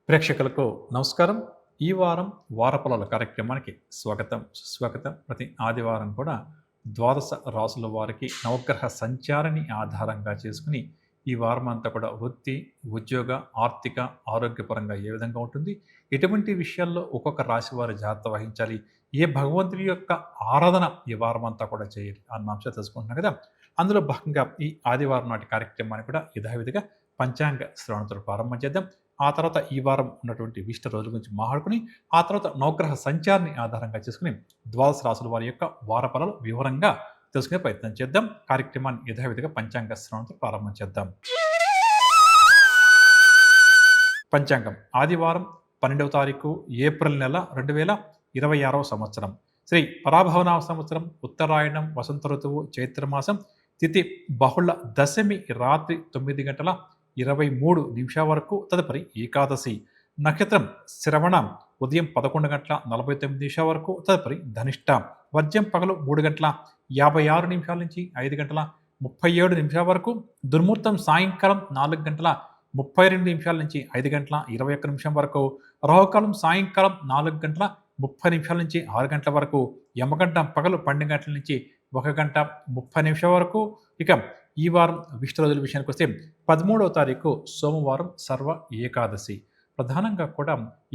ప్రేక్షకులకు నమస్కారం. ఈ వారం వారఫలాల కార్యక్రమానికి స్వాగతం, సుస్వాగతం. ప్రతి ఆదివారం కూడా ద్వాదశ రాసుల వారికి నవగ్రహ సంచారాన్ని ఆధారంగా చేసుకుని ఈ వారం అంతా కూడా వృత్తి, ఉద్యోగ, ఆర్థిక, ఆరోగ్యపరంగా ఏ విధంగా ఉంటుంది, ఎటువంటి విషయాల్లో ఒక్కొక్క రాశి వారు జాగ్రత్త వహించాలి, ఏ భగవంతుడి యొక్క ఆరాధన ఈ వారం అంతా కూడా చేయాలి అన్న అంశాలు తెలుసుకుంటున్నాం కదా. అందులో భాగంగా ఈ ఆదివారం నాటి కార్యక్రమాన్ని కూడా యథావిధిగా పంచాంగ శ్రవణతో ప్రారంభం చేద్దాం. ఆ తర్వాత ఈ వారం ఉన్నటువంటి విశిష్ట రోజుల గురించి మాట్లాడుకుని, ఆ తర్వాత నవగ్రహ సంచారాన్ని ఆధారంగా చేసుకుని ద్వాదశ రాసుల వారి యొక్క వారఫలాలు వివరంగా తెలుసుకునే ప్రయత్నం చేద్దాం. కార్యక్రమాన్ని యథావిధిగా పంచాంగ శ్రవణంతో ప్రారంభం చేద్దాం. పంచాంగం ఆదివారం 12వ తారీఖు ఏప్రిల్ నెల 2026వ సంవత్సరం. శ్రీ పరాభవనామ సంవత్సరం, ఉత్తరాయణం, వసంత ఋతువు, చైత్రమాసం, తిథి బహుళ దశమి రాత్రి 9:23 వరకు, తదుపరి ఏకాదశి. నక్షత్రం శ్రవణ ఉదయం 11:49 వరకు, తదుపరి ధనిష్ట. వర్జ్యం పగలు 3:56 నుంచి 5:37 వరకు. దుర్ముహూర్తం సాయంకాలం 4:32 నుంచి 5:21 వరకు. రాహుకాలం సాయంకాలం 4:30 నుంచి 6 వరకు. యమగంట పగలు 12 గంటల నుంచి 1:30 వరకు. ఇక ఈ వారం విశిష్ట రోజుల విషయానికి వస్తే 13వ తారీఖు సోమవారం సర్వ ఏకాదశి. ప్రధానంగా కూడా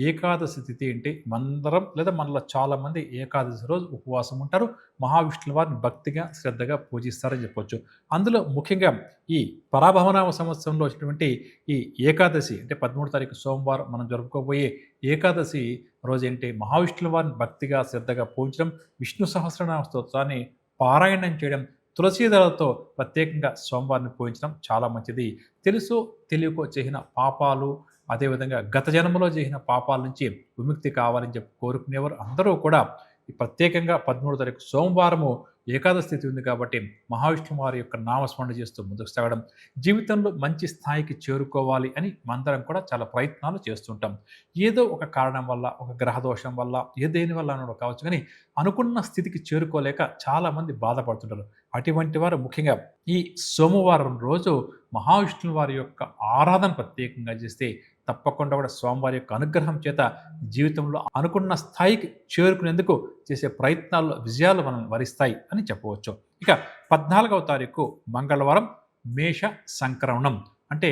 ఏకాదశి తిథి అంటే మందరం లేదా మనలో చాలామంది ఏకాదశి రోజు ఉపవాసం ఉంటారు. మహావిష్ణువు వారిని భక్తిగా శ్రద్ధగా పూజిస్తారని చెప్పొచ్చు. అందులో ముఖ్యంగా ఈ పరాభవనామ సంవత్సరంలో వచ్చినటువంటి ఈ ఏకాదశి అంటే 13వ తారీఖు సోమవారం మనం జరుపుకోబోయే ఏకాదశి రోజు ఏంటి, మహావిష్ణువు వారిని భక్తిగా శ్రద్ధగా పూజించడం, విష్ణు సహస్రనామ స్తోత్రాన్ని పారాయణం చేయడం, తులసీదళతో ప్రత్యేకంగా సోమవారిని పూజించడం చాలా మంచిది. తెలుసో తెలియకో చేసిన పాపాలు, అదేవిధంగా గత జన్మలో చేసిన పాపాల నుంచి విముక్తి కావాలని చెప్పి కోరుకునేవారు అందరూ కూడా ఈ ప్రత్యేకంగా 13వ తారీఖు సోమవారము ఏకాదశి స్థితి ఉంది కాబట్టి మహావిష్ణువు వారి యొక్క నామస్మరణ చేస్తూ ముందుకు సాగడం, జీవితంలో మంచి స్థాయికి చేరుకోవాలి అని మందరం కూడా చాలా ప్రయత్నాలు చేస్తుంటాం. ఏదో ఒక కారణం వల్ల, ఒక గ్రహదోషం వల్ల, దేని వల్ల కావచ్చు, కానీ అనుకున్న స్థితికి చేరుకోలేక చాలామంది బాధపడుతుంటారు. అటువంటి వారు ముఖ్యంగా ఈ సోమవారం రోజు మహావిష్ణువు వారి యొక్క ఆరాధన ప్రత్యేకంగా చేస్తే తప్పకుండా కూడా స్వామివారి యొక్క అనుగ్రహం చేత జీవితంలో అనుకున్న స్థాయికి చేరుకునేందుకు చేసే ప్రయత్నాల్లో విజయాలు మనం వరిస్తాయి అని చెప్పవచ్చు. ఇక 14వ తారీఖు మంగళవారం మేష సంక్రమణం అంటే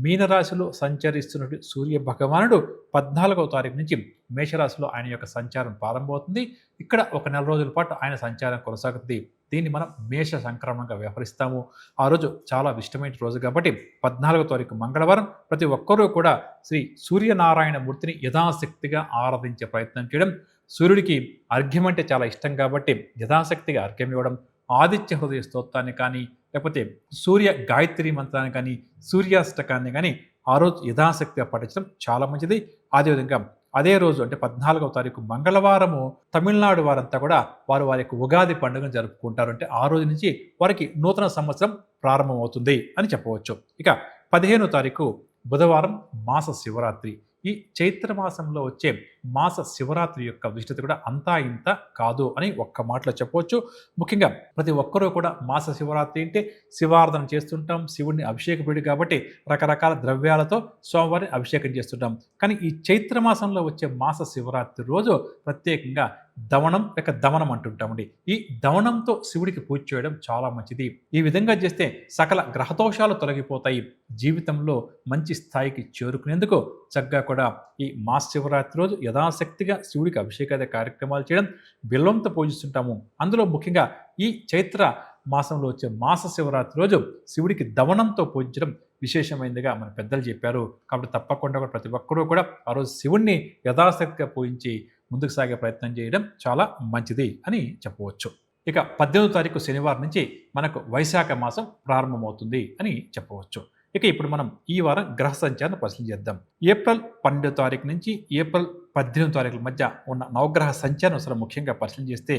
మీనరాశిలో సంచరిస్తున్నటువంటి సూర్య భగవానుడు 14వ తారీఖు నుంచి మేషరాశిలో ఆయన యొక్క సంచారం ప్రారంభమవుతుంది. ఇక్కడ ఒక నెల రోజుల పాటు ఆయన సంచారం కొనసాగుతుంది. దీన్ని మనం మేష సంక్రమణంగా వ్యవహరిస్తాము. ఆ రోజు చాలా ఇష్టమైన రోజు కాబట్టి 14వ తారీఖు మంగళవారం ప్రతి ఒక్కరూ కూడా శ్రీ సూర్యనారాయణ మూర్తిని యథాశక్తిగా ఆరాధించే ప్రయత్నం చేయడం, సూర్యుడికి అర్ఘ్యం అంటే చాలా ఇష్టం కాబట్టి యథాశక్తిగా అర్ఘ్యం ఇవ్వడం, ఆదిత్య హృదయ స్తోత్రాన్ని కానీ, లేకపోతే సూర్య గాయత్రి మంత్రాన్ని కానీ, సూర్యాష్టకాన్ని కానీ ఆ రోజు యథాశక్తిగా పఠించడం చాలా మంచిది. అదేవిధంగా అదే రోజు అంటే 14వ తారీఖు మంగళవారము తమిళనాడు వారంతా కూడా వారి యొక్క ఉగాది పండుగను జరుపుకుంటారు. అంటే ఆ రోజు నుంచి వారికి నూతన సంవత్సరం ప్రారంభమవుతుంది అని చెప్పవచ్చు. ఇక 15వ తారీఖు బుధవారం మాస శివరాత్రి. ఈ చైత్ర మాసంలో వచ్చే మాస శివరాత్రి యొక్క విశిష్టత కూడా అంతా ఇంత కాదు అని ఒక్క మాటలో చెప్పవచ్చు. ముఖ్యంగా ప్రతి ఒక్కరూ కూడా మాస శివరాత్రి అంటే శివారాధన చేస్తుంటాం, శివుడిని అభిషేకపీడు కాబట్టి రకరకాల ద్రవ్యాలతో స్వామివారిని అభిషేకం చేస్తుంటాం. కానీ ఈ చైత్ర మాసంలో వచ్చే మాస శివరాత్రి రోజు ప్రత్యేకంగా దమనం అంటుంటామండి. ఈ దమనంతో శివుడికి పూజ చేయడం చాలా మంచిది. ఈ విధంగా చేస్తే సకల గ్రహదోషాలు తొలగిపోతాయి. జీవితంలో మంచి స్థాయికి చేరుకునేందుకు చక్కగా కూడా ఈ మాస శివరాత్రి రోజు యథాశక్తిగా శివుడికి అభిషేకాది కార్యక్రమాలు చేయడం, బిల్వంతో పూజిస్తుంటాము. అందులో ముఖ్యంగా ఈ చైత్ర మాసంలో వచ్చే మాస శివరాత్రి రోజు శివుడికి దమనంతో పూజించడం విశేషమైనదిగా మన పెద్దలు చెప్పారు. కాబట్టి తప్పకుండా కూడా ప్రతి ఒక్కరూ కూడా ఆ రోజు శివుణ్ణి యథాశక్తిగా పూజించి ముందుకు సాగే ప్రయత్నం చేయడం చాలా మంచిది అని చెప్పవచ్చు. ఇక 18వ తారీఖు శనివారం నుంచి మనకు వైశాఖ మాసం ప్రారంభమవుతుంది అని చెప్పవచ్చు. ఇక ఇప్పుడు మనం ఈ వారం గ్రహ సంచారాన్ని పరిశీలన చేద్దాం. ఏప్రిల్ 12వ తారీఖు నుంచి ఏప్రిల్ 18వ తారీఖుల మధ్య ఉన్న నవగ్రహ సంచారం అసలు ముఖ్యంగా పరిశీలన చేస్తే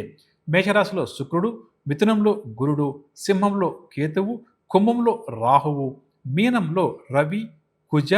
మేషరాశిలో శుక్రుడు, మిథునంలో గురుడు, సింహంలో కేతువు, కుంభంలో రాహువు, మీనంలో రవి, కుజ,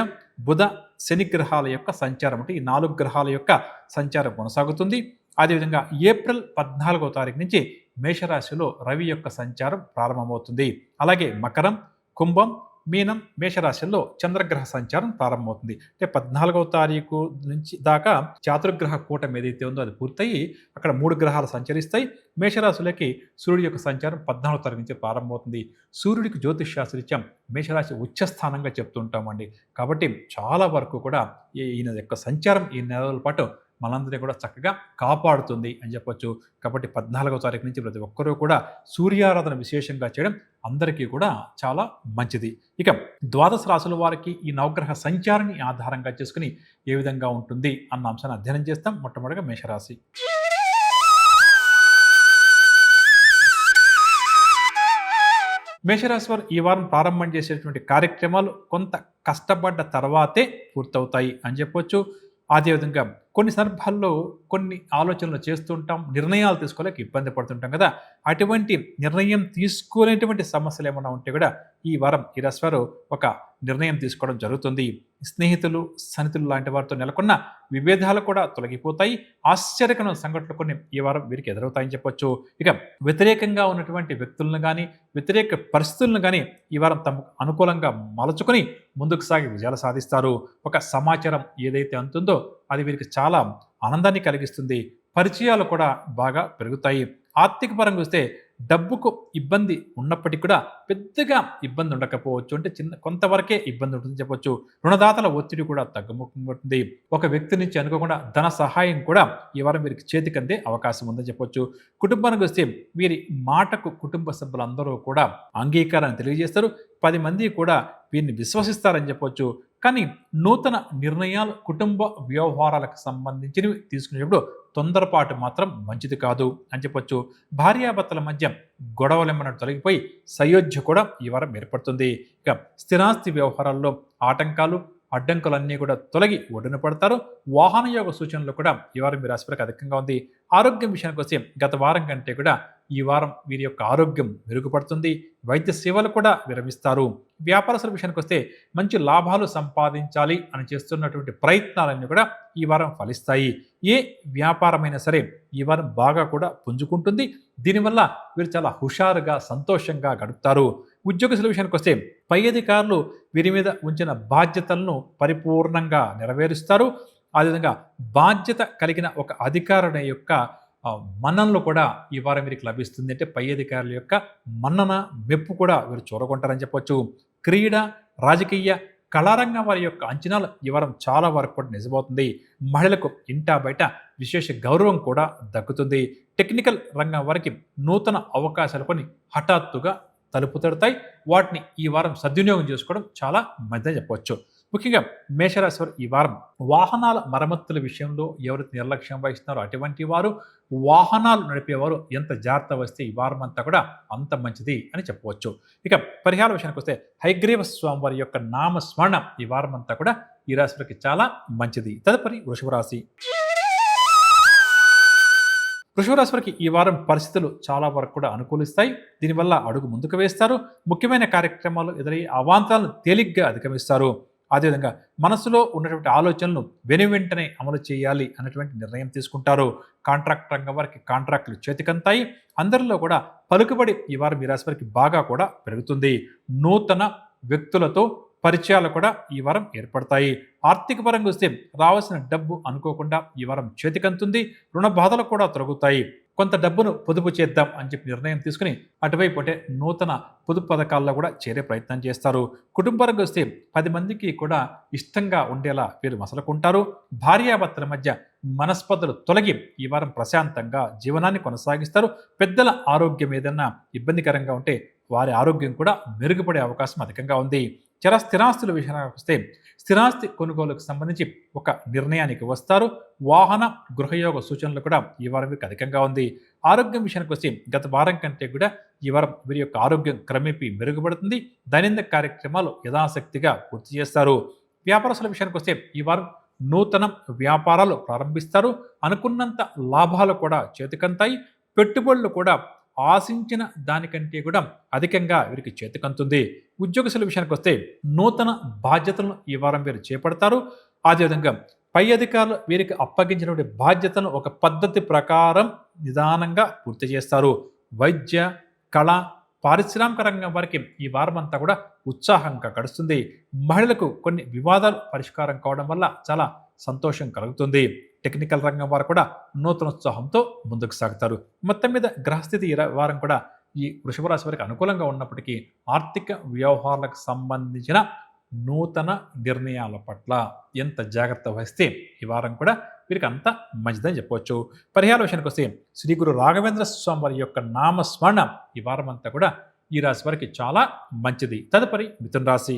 బుధ, శని గ్రహాల యొక్క సంచారం అంటే ఈ 4 గ్రహాల యొక్క సంచారం కొనసాగుతుంది. అదేవిధంగా ఏప్రిల్ 14వ తారీఖు నుంచి మేషరాశిలో రవి యొక్క సంచారం ప్రారంభమవుతుంది. అలాగే మకరం, కుంభం, మీనం, మేషరాశుల్లో చంద్రగ్రహ సంచారం ప్రారంభమవుతుంది. అంటే 14వ తారీఖు నుంచి దాకా చాతుర్గ్రహ కూటమి ఏదైతే ఉందో అది పూర్తయి అక్కడ 3 గ్రహాలు సంచరిస్తాయి. మేషరాశులకి సూర్యుడి యొక్క సంచారం 14వ తారీఖు నుంచి ప్రారంభమవుతుంది. సూర్యుడికి జ్యోతిష్ శాస్త్రరీత్యా మేషరాశి ఉచ్చ స్థానంగా చెప్తూ ఉంటామండి. కాబట్టి చాలా వరకు కూడా ఈయన యొక్క సంచారం ఈ నెల రోజుల పాటు మనందరినీ కూడా చక్కగా కాపాడుతుంది అని చెప్పొచ్చు. కాబట్టి 14వ తారీఖు నుంచి ప్రతి ఒక్కరూ కూడా సూర్యారాధన విశేషంగా చేయడం అందరికీ కూడా చాలా మంచిది. ఇక ద్వాదశ రాశుల వారికి ఈ నవగ్రహ సంచారాన్ని ఆధారంగా చేసుకుని ఏ విధంగా ఉంటుంది అన్న అంశాన్ని అధ్యయనం చేస్తాం. మొట్టమొదటిగా మేషరాశి. మేషరాశి వారు ఈ వారం ప్రారంభం చేసేటువంటి కార్యక్రమాలు కొంత కష్టపడ్డ తర్వాతే పూర్తవుతాయి అని చెప్పొచ్చు. అదేవిధంగా కొన్ని సందర్భాల్లో కొన్ని ఆలోచనలు చేస్తుంటాం, నిర్ణయాలు తీసుకోలేక ఇబ్బంది పడుతుంటాం కదా. అటువంటి నిర్ణయం తీసుకోలేనటువంటి సమస్యలు ఏమైనా ఉంటే కూడా ఈ వారం ఈ రాశి వారు ఒక నిర్ణయం తీసుకోవడం జరుగుతుంది. స్నేహితులు, సన్నిహితులు లాంటి వారితో నెలకొన్న విభేదాలు కూడా తొలగిపోతాయి. ఆశ్చర్యకరమైన సంఘటనలు కొన్ని ఈ వారం వీరికి ఎదురవుతాయని చెప్పొచ్చు. ఇక వ్యతిరేకంగా ఉన్నటువంటి వ్యక్తులను కానీ, వ్యతిరేక పరిస్థితులను కానీ ఈ వారం తమకు అనుకూలంగా మలుచుకొని ముందుకు సాగి విజయాలు సాధిస్తారు. ఒక సమాచారం ఏదైతే అందుతుందో అది వీరికి చాలా ఆనందాన్ని కలిగిస్తుంది. పరిచయాలు కూడా బాగా పెరుగుతాయి. ఆర్థిక పరంగా చూస్తే డబ్బుకు ఇబ్బంది ఉన్నప్పటికీ కూడా పెద్దగా ఇబ్బంది ఉండకపోవచ్చు. అంటే కొంతవరకే ఇబ్బంది ఉంటుందని చెప్పొచ్చు. రుణదాతల ఒత్తిడి కూడా తగ్గుముఖమవుతుంది. ఒక వ్యక్తి నుంచి అనుకోకుండా ధన సహాయం కూడా ఈ వారం వీరికి చేతికి అందే అవకాశం ఉందని చెప్పొచ్చు. కుటుంబానికి వస్తే వీరి మాటకు కుటుంబ సభ్యులందరూ కూడా అంగీకారాన్ని తెలియజేస్తారు. 10 మంది కూడా వీరిని విశ్వసిస్తారని చెప్పొచ్చు. కానీ నూతన నిర్ణయాలు కుటుంబ వ్యవహారాలకు సంబంధించినవి తీసుకునేటప్పుడు తొందరపాటు మాత్రం మంచిది కాదు అని చెప్పొచ్చు. భార్యాభర్తల మధ్య గొడవలేమన్నా తొలగిపోయి సయోధ్య కూడా ఈ వారం ఏర్పడుతుంది. ఇక స్థిరాస్తి వ్యవహారాల్లో ఆటంకాలు, అడ్డంకులన్నీ కూడా తొలగి ఒడ్డున పడతారు. వాహన యోగ సూచనలు కూడా ఈ వారం మీ రాశివారికి అధికంగా ఉంది. ఆరోగ్యం విషయానికి వస్తే గత వారం కంటే కూడా ఈ వారం వీరి యొక్క ఆరోగ్యం మెరుగుపడుతుంది. వైద్య సేవలు కూడా విరమిస్తారు. వ్యాపారస్తుల విషయానికి వస్తే మంచి లాభాలు సంపాదించాలి అని చేస్తున్నటువంటి ప్రయత్నాలన్నీ కూడా ఈ వారం ఫలిస్తాయి. ఏ వ్యాపారమైనా సరే ఈ వారం బాగా కూడా పుంజుకుంటుంది. దీనివల్ల వీరు చాలా హుషారుగా, సంతోషంగా గడుపుతారు. ఉద్యోగస్తుల విషయానికి వస్తే పై అధికారులు వీరి మీద ఉంచిన బాధ్యతలను పరిపూర్ణంగా నెరవేరుస్తారు. అదేవిధంగా బాధ్యత కలిగిన ఒక అధికారుని యొక్క మన్ననలు కూడా ఈ వారం వీరికి లభిస్తుంది. అంటే పై అధికారుల యొక్క మన్నన, మెప్పు కూడా వీరు చూరగొంటారని చెప్పొచ్చు. క్రీడ, రాజకీయ, కళారంగం వారి యొక్క అంచనాలు ఈ వారం చాలా వరకు కూడా నిజమవుతుంది. మహిళలకు ఇంటా బయట విశేష గౌరవం కూడా దక్కుతుంది. టెక్నికల్ రంగం వారికి నూతన అవకాశాలు కొన్ని హఠాత్తుగా తలుపు తడతాయి. వాటిని ఈ వారం సద్వినియోగం చేసుకోవడం చాలా మంచిదని చెప్పవచ్చు. ముఖ్యంగా మేషరాశి వారు ఈ వారం వాహనాల మరమ్మతుల విషయంలో ఎవరైతే నిర్లక్ష్యం వహిస్తున్నారో అటువంటి వారు, వాహనాలు నడిపేవారు ఎంత జాగ్రత్త వస్తే ఈ వారం అంతా కూడా అంత మంచిది అని చెప్పవచ్చు. ఇక పరిహార విషయానికి వస్తే హయగ్రీవ స్వామి వారి యొక్క నామస్మరణ ఈ వారం అంతా కూడా ఈ రాశి వారికి చాలా మంచిది. తదుపరి వృషభ రాశి. వృషభ రాశి వారికి ఈ వారం పరిస్థితులు చాలా వరకు కూడా అనుకూలిస్తాయి. దీనివల్ల అడుగు ముందుకు వేస్తారు. ముఖ్యమైన కార్యక్రమాలు ఎదురయ్యే అవాంతరాలను తేలిగ్గా అధిగమిస్తారు. అదేవిధంగా మనసులో ఉన్నటువంటి ఆలోచనలను వెనువెంటనే అమలు చేయాలి అన్నటువంటి నిర్ణయం తీసుకుంటారు. కాంట్రాక్ట్ రంగం వారికి కాంట్రాక్టులు చేతికంతాయి. అందరిలో కూడా పలుకుబడి ఈ వారం ఈ రాశి వారికి బాగా కూడా పెరుగుతుంది. నూతన వ్యక్తులతో పరిచయాలు కూడా ఈ వారం ఏర్పడతాయి. ఆర్థిక పరంగా వస్తే రావాల్సిన డబ్బు అనుకోకుండా ఈ వారం చేతికంతుంది. రుణ బాధలు కూడా తొలగుతాయి. కొంత డబ్బును పొదుపు చేద్దాం అని చెప్పి నిర్ణయం తీసుకుని అటువైపు అంటే నూతన పొదుపు పథకాల్లో కూడా చేరే ప్రయత్నం చేస్తారు. కుటుంబరంగా వస్తే 10 మందికి కూడా ఇష్టంగా ఉండేలా వీరు మసలుకుంటారు. భార్యాభర్తల మధ్య మనస్పర్ధలు తొలగి ఈ వారం ప్రశాంతంగా జీవనాన్ని కొనసాగిస్తారు. పెద్దల ఆరోగ్యం ఏదన్నా ఇబ్బందికరంగా ఉంటే వారి ఆరోగ్యం కూడా మెరుగుపడే అవకాశం అధికంగా ఉంది. స్థిరాస్తుల విషయానికి వస్తే స్థిరాస్తి కొనుగోలుకు సంబంధించి ఒక నిర్ణయానికి వస్తారు. వాహన, గృహయోగ సూచనలు కూడా ఈ వారం వీరికి అధికంగా ఉంది. ఆరోగ్యం విషయానికి వస్తే గత వారం కంటే కూడా ఈ వారం వీరి యొక్క ఆరోగ్యం క్రమేపీ మెరుగుపడుతుంది. దైనందిన కార్యక్రమాలు యథాశక్తిగా పూర్తి చేస్తారు. వ్యాపారస్తుల విషయానికి వస్తే ఈ వారం నూతన వ్యాపారాలు ప్రారంభిస్తారు. అనుకున్నంత లాభాలు కూడా చేతికంతాయి. పెట్టుబడులు కూడా ఆశించిన దానికంటే కూడా అధికంగా వీరికి చేతికంతుంది. ఉద్యోగస్తుల విషయానికి వస్తే నూతన బాధ్యతలను ఈ వారం వీరు చేపడతారు. అదేవిధంగా పై అధికారులు వీరికి అప్పగించినటువంటి బాధ్యతలను ఒక పద్ధతి ప్రకారం నిదానంగా పూర్తి చేస్తారు. వైద్య, కళ, పారిశ్రామిక రంగం వారికి ఈ వారం అంతా కూడా ఉత్సాహంగా గడుస్తుంది. మహిళలకు కొన్ని వివాదాలు పరిష్కారం కావడం వల్ల చాలా సంతోషం కలుగుతుంది. టెక్నికల్ రంగం వారు కూడా నూతన ఉత్సాహంతో ముందుకు సాగుతారు. మొత్తం మీద గ్రహస్థితి ఈ వారం కూడా ఈ వృషభ రాశి వారికి అనుకూలంగా ఉన్నప్పటికీ ఆర్థిక వ్యవహారాలకు సంబంధించిన నూతన నిర్ణయాల పట్ల ఎంత జాగ్రత్త వహిస్తే ఈ వారం కూడా వీరికి అంత మంచిదని చెప్పవచ్చు. పరిహార విషయానికి వస్తే శ్రీ గురు రాఘవేంద్ర స్వామి వారి యొక్క నామస్మరణ ఈ వారం అంతా కూడా ఈ రాశి వారికి చాలా మంచిది. తదుపరి మిథున రాశి.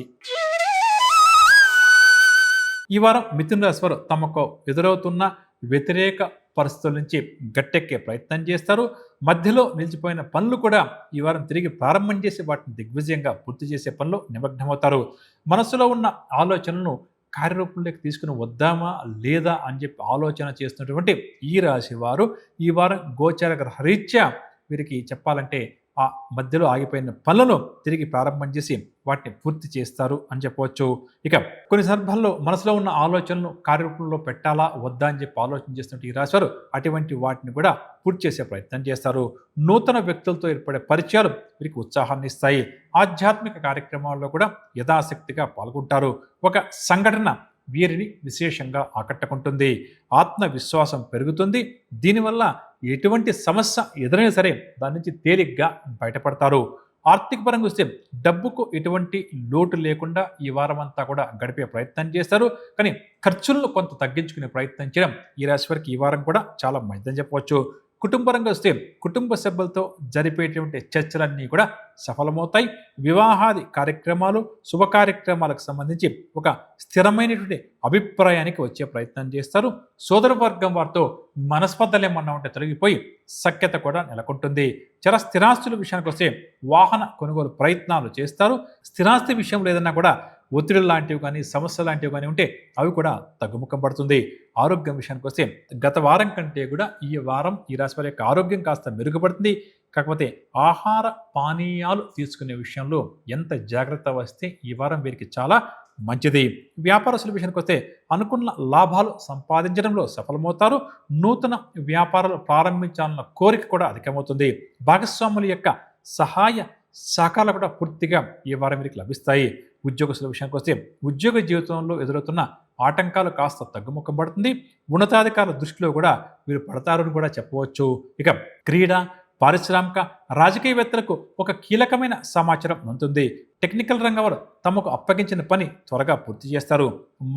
ఈ వారం మిథున రాశి వారు తమకు ఎదురవుతున్న వ్యతిరేక పరిస్థితుల నుంచి గట్టెక్కే ప్రయత్నం చేస్తారు. మధ్యలో నిలిచిపోయిన పనులు కూడా ఈ వారం తిరిగి ప్రారంభం చేసి వాటిని దిగ్విజయంగా పూర్తి చేసే పనిలో నిమగ్నమవుతారు. మనసులో ఉన్న ఆలోచనలను కార్యరూపంలోకి తీసుకుని వద్దామా లేదా అని చెప్పి ఆలోచన చేస్తున్నటువంటి ఈ రాశి వారు ఈ వారం గోచార గ్రహ రీత్యా వీరికి చెప్పాలంటే ఆ మధ్యలో ఆగిపోయిన పనులను తిరిగి ప్రారంభం చేసి వాటిని పూర్తి చేస్తారు అని చెప్పవచ్చు. ఇక కొన్ని సందర్భాల్లో మనసులో ఉన్న ఆలోచనలను కార్యరూపంలో పెట్టాలా వద్దా అని చెప్పి ఆలోచన చేస్తున్నట్టు ఈ రాశివారు అటువంటి వాటిని కూడా పూర్తి చేసే ప్రయత్నం చేస్తారు. నూతన వ్యక్తులతో ఏర్పడే పరిచయాలు వీరికి ఉత్సాహాన్ని ఇస్తాయి. ఆధ్యాత్మిక కార్యక్రమాల్లో కూడా యథాశక్తిగా పాల్గొంటారు. ఒక సంఘటన వీరిని విశేషంగా ఆకట్టుకుంటుంది. ఆత్మవిశ్వాసం పెరుగుతుంది. దీనివల్ల ఎటువంటి సమస్య ఎదురైనా సరే దాని నుంచి తేలిగ్గా బయటపడతారు. ఆర్థిక పరంగా వస్తే డబ్బుకు ఎటువంటి లోటు లేకుండా ఈ వారం అంతా కూడా గడిపే ప్రయత్నం చేస్తారు. కానీ ఖర్చులను కొంత తగ్గించుకునే ప్రయత్నం చేయడం ఈ రాశి వారికి ఈ వారం కూడా చాలా మంచిదని చెప్పవచ్చు. కుటుంబరంగా వస్తే కుటుంబ సభ్యులతో జరిపేటువంటి చర్చలన్నీ కూడా సఫలమవుతాయి. వివాహాది కార్యక్రమాలు శుభ కార్యక్రమాలకు సంబంధించి ఒక స్థిరమైనటువంటి అభిప్రాయానికి వచ్చే ప్రయత్నం చేస్తారు. సోదర వర్గం వారితో మనస్పర్ధలు ఏమన్నా ఉంటే తొలగిపోయి సఖ్యత కూడా నెలకొంటుంది. స్థిరాస్తుల విషయానికి వస్తే వాహన కొనుగోలు ప్రయత్నాలు చేస్తారు. స్థిరాస్తి విషయంలో ఏదన్నా కూడా ఒత్తిడి లాంటివి కానీ సమస్యలు లాంటివి కానీ ఉంటే అవి కూడా తగ్గుముఖం పడుతుంది. ఆరోగ్యం విషయానికి వస్తే గత వారం కంటే కూడా ఈ వారం ఈ రాశి వారి యొక్క ఆరోగ్యం కాస్త మెరుగుపడుతుంది. కాకపోతే ఆహార పానీయాలు తీసుకునే విషయంలో ఎంత జాగ్రత్త వస్తే ఈ వారం వీరికి చాలా మంచిది. వ్యాపారస్తుల విషయానికి వస్తే అనుకున్న లాభాలు సంపాదించడంలో సఫలమవుతారు. నూతన వ్యాపారాలు ప్రారంభించాలన్న కోరిక కూడా అధికమవుతుంది. భాగస్వాముల యొక్క సహాయ సహకారాలు కూడా పూర్తిగా ఈ వారం వీరికి లభిస్తాయి. ఉద్యోగస్తుల విషయానికి వస్తే ఉద్యోగ జీవితంలో ఎదురవుతున్న ఆటంకాలు కాస్త తగ్గుముఖం పడుతుంది. ఉన్నతాధికారుల దృష్టిలో కూడా వీరు పడతారని కూడా చెప్పవచ్చు. ఇక క్రీడ పారిశ్రామిక రాజకీయవేత్తలకు ఒక కీలకమైన సమాచారం అందుతుంది. టెక్నికల్ రంగం వారు తమకు అప్పగించిన పని త్వరగా పూర్తి చేస్తారు.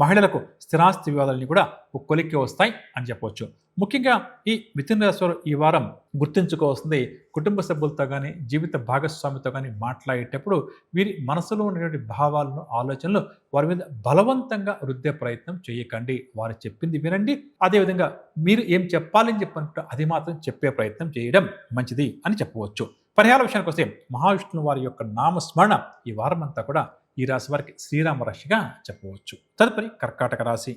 మహిళలకు స్థిరాస్తి వివాదాలని కూడా ఒక కొలిక్కి వస్తాయి అని చెప్పవచ్చు. ముఖ్యంగా ఈ మిథున రాశి వారు ఈ వారం గుర్తుంచుకోవాల్సింది కుటుంబ సభ్యులతో కానీ జీవిత భాగస్వామితో కానీ మాట్లాడేటప్పుడు వీరి మనసులో ఉన్నటువంటి భావాలను ఆలోచనలు వారి మీద బలవంతంగా రుద్దే ప్రయత్నం చేయకండి. వారు చెప్పింది వినండి. అదేవిధంగా మీరు ఏం చెప్పాలని చెప్పనుకుంటే అది మాత్రం చెప్పే ప్రయత్నం చేయడం మంచిది అని చెప్పవచ్చు. పరిహార విషయానికి వస్తే మహావిష్ణువు వారి యొక్క నామస్మరణ ఈ వారం అంతా కూడా ఈ రాశి వారికి శ్రీరామ రాశిగా చెప్పవచ్చు. తదుపరి కర్కాటక రాశి.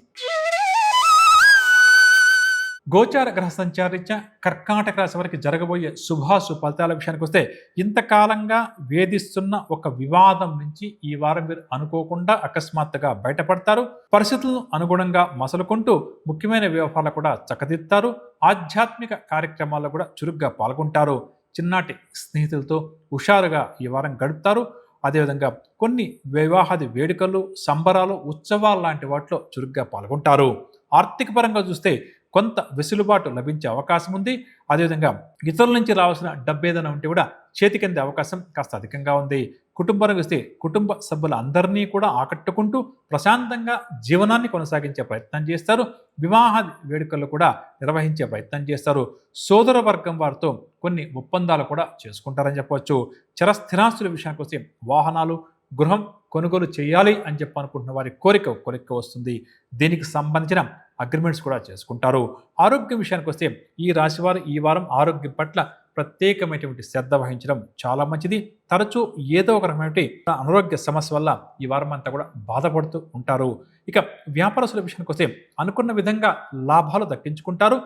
గోచార గ్రహ సంచారీత్యా కర్కాటక రాశి వారికి జరగబోయే శుభాశు ఫలితాల విషయానికి వస్తే ఇంతకాలంగా వేధిస్తున్న ఒక వివాదం నుంచి ఈ వారం మీరు అనుకోకుండా అకస్మాత్తుగా బయటపడతారు. పరిస్థితులను అనుగుణంగా మసలుకుంటూ ముఖ్యమైన వ్యవహారాలు కూడా చక్కదిద్దుతారు. ఆధ్యాత్మిక కార్యక్రమాల్లో కూడా చురుగ్గా పాల్గొంటారు. చిన్నాటి స్నేహితులతో హుషారుగా ఈ వారం గడుపుతారు. అదేవిధంగా కొన్ని వివాహాది వేడుకలు సంబరాలు ఉత్సవాలు లాంటి వాటిలో చురుగ్గా పాల్గొంటారు. ఆర్థిక పరంగా చూస్తే కొంత వెసులుబాటు లభించే అవకాశం ఉంది. అదేవిధంగా ఇతరుల నుంచి రావాల్సిన డబ్బు ఏదైనా ఉంటే కూడా చేతికి అందే అవకాశం కాస్త అధికంగా ఉంది. కుటుంబానికి వస్తే కుటుంబ సభ్యులందరినీ కూడా ఆకట్టుకుంటూ ప్రశాంతంగా జీవనాన్ని కొనసాగించే ప్రయత్నం చేస్తారు. వివాహ వేడుకలు కూడా నిర్వహించే ప్రయత్నం చేస్తారు. సోదర వర్గం వారితో కొన్ని ఒప్పందాలు కూడా చేసుకుంటారని చెప్పవచ్చు. స్థిరాస్తుల విషయానికి వస్తే వాహనాలు గృహం కొనుగోలు చేయాలి అని చెప్పి అనుకుంటున్న వారి కోరిక వస్తుంది. దీనికి సంబంధించిన అగ్రిమెంట్స్ కూడా చేసుకుంటారు. ఆరోగ్యం విషయానికి వస్తే ఈ రాశివారు ఈ వారం ఆరోగ్యం పట్ల ప్రత్యేకమైనటువంటి శ్రద్ధ వహించడం చాలా మంచిది. తరచూ ఏదో ఒక రకమైనటువంటి అనారోగ్య సమస్య వల్ల ఈ వారం అంతా కూడా బాధపడుతూ ఉంటారు. ఇక వ్యాపారస్తుల విషయానికి వస్తే అనుకున్న విధంగా లాభాలు దక్కించుకుంటారు.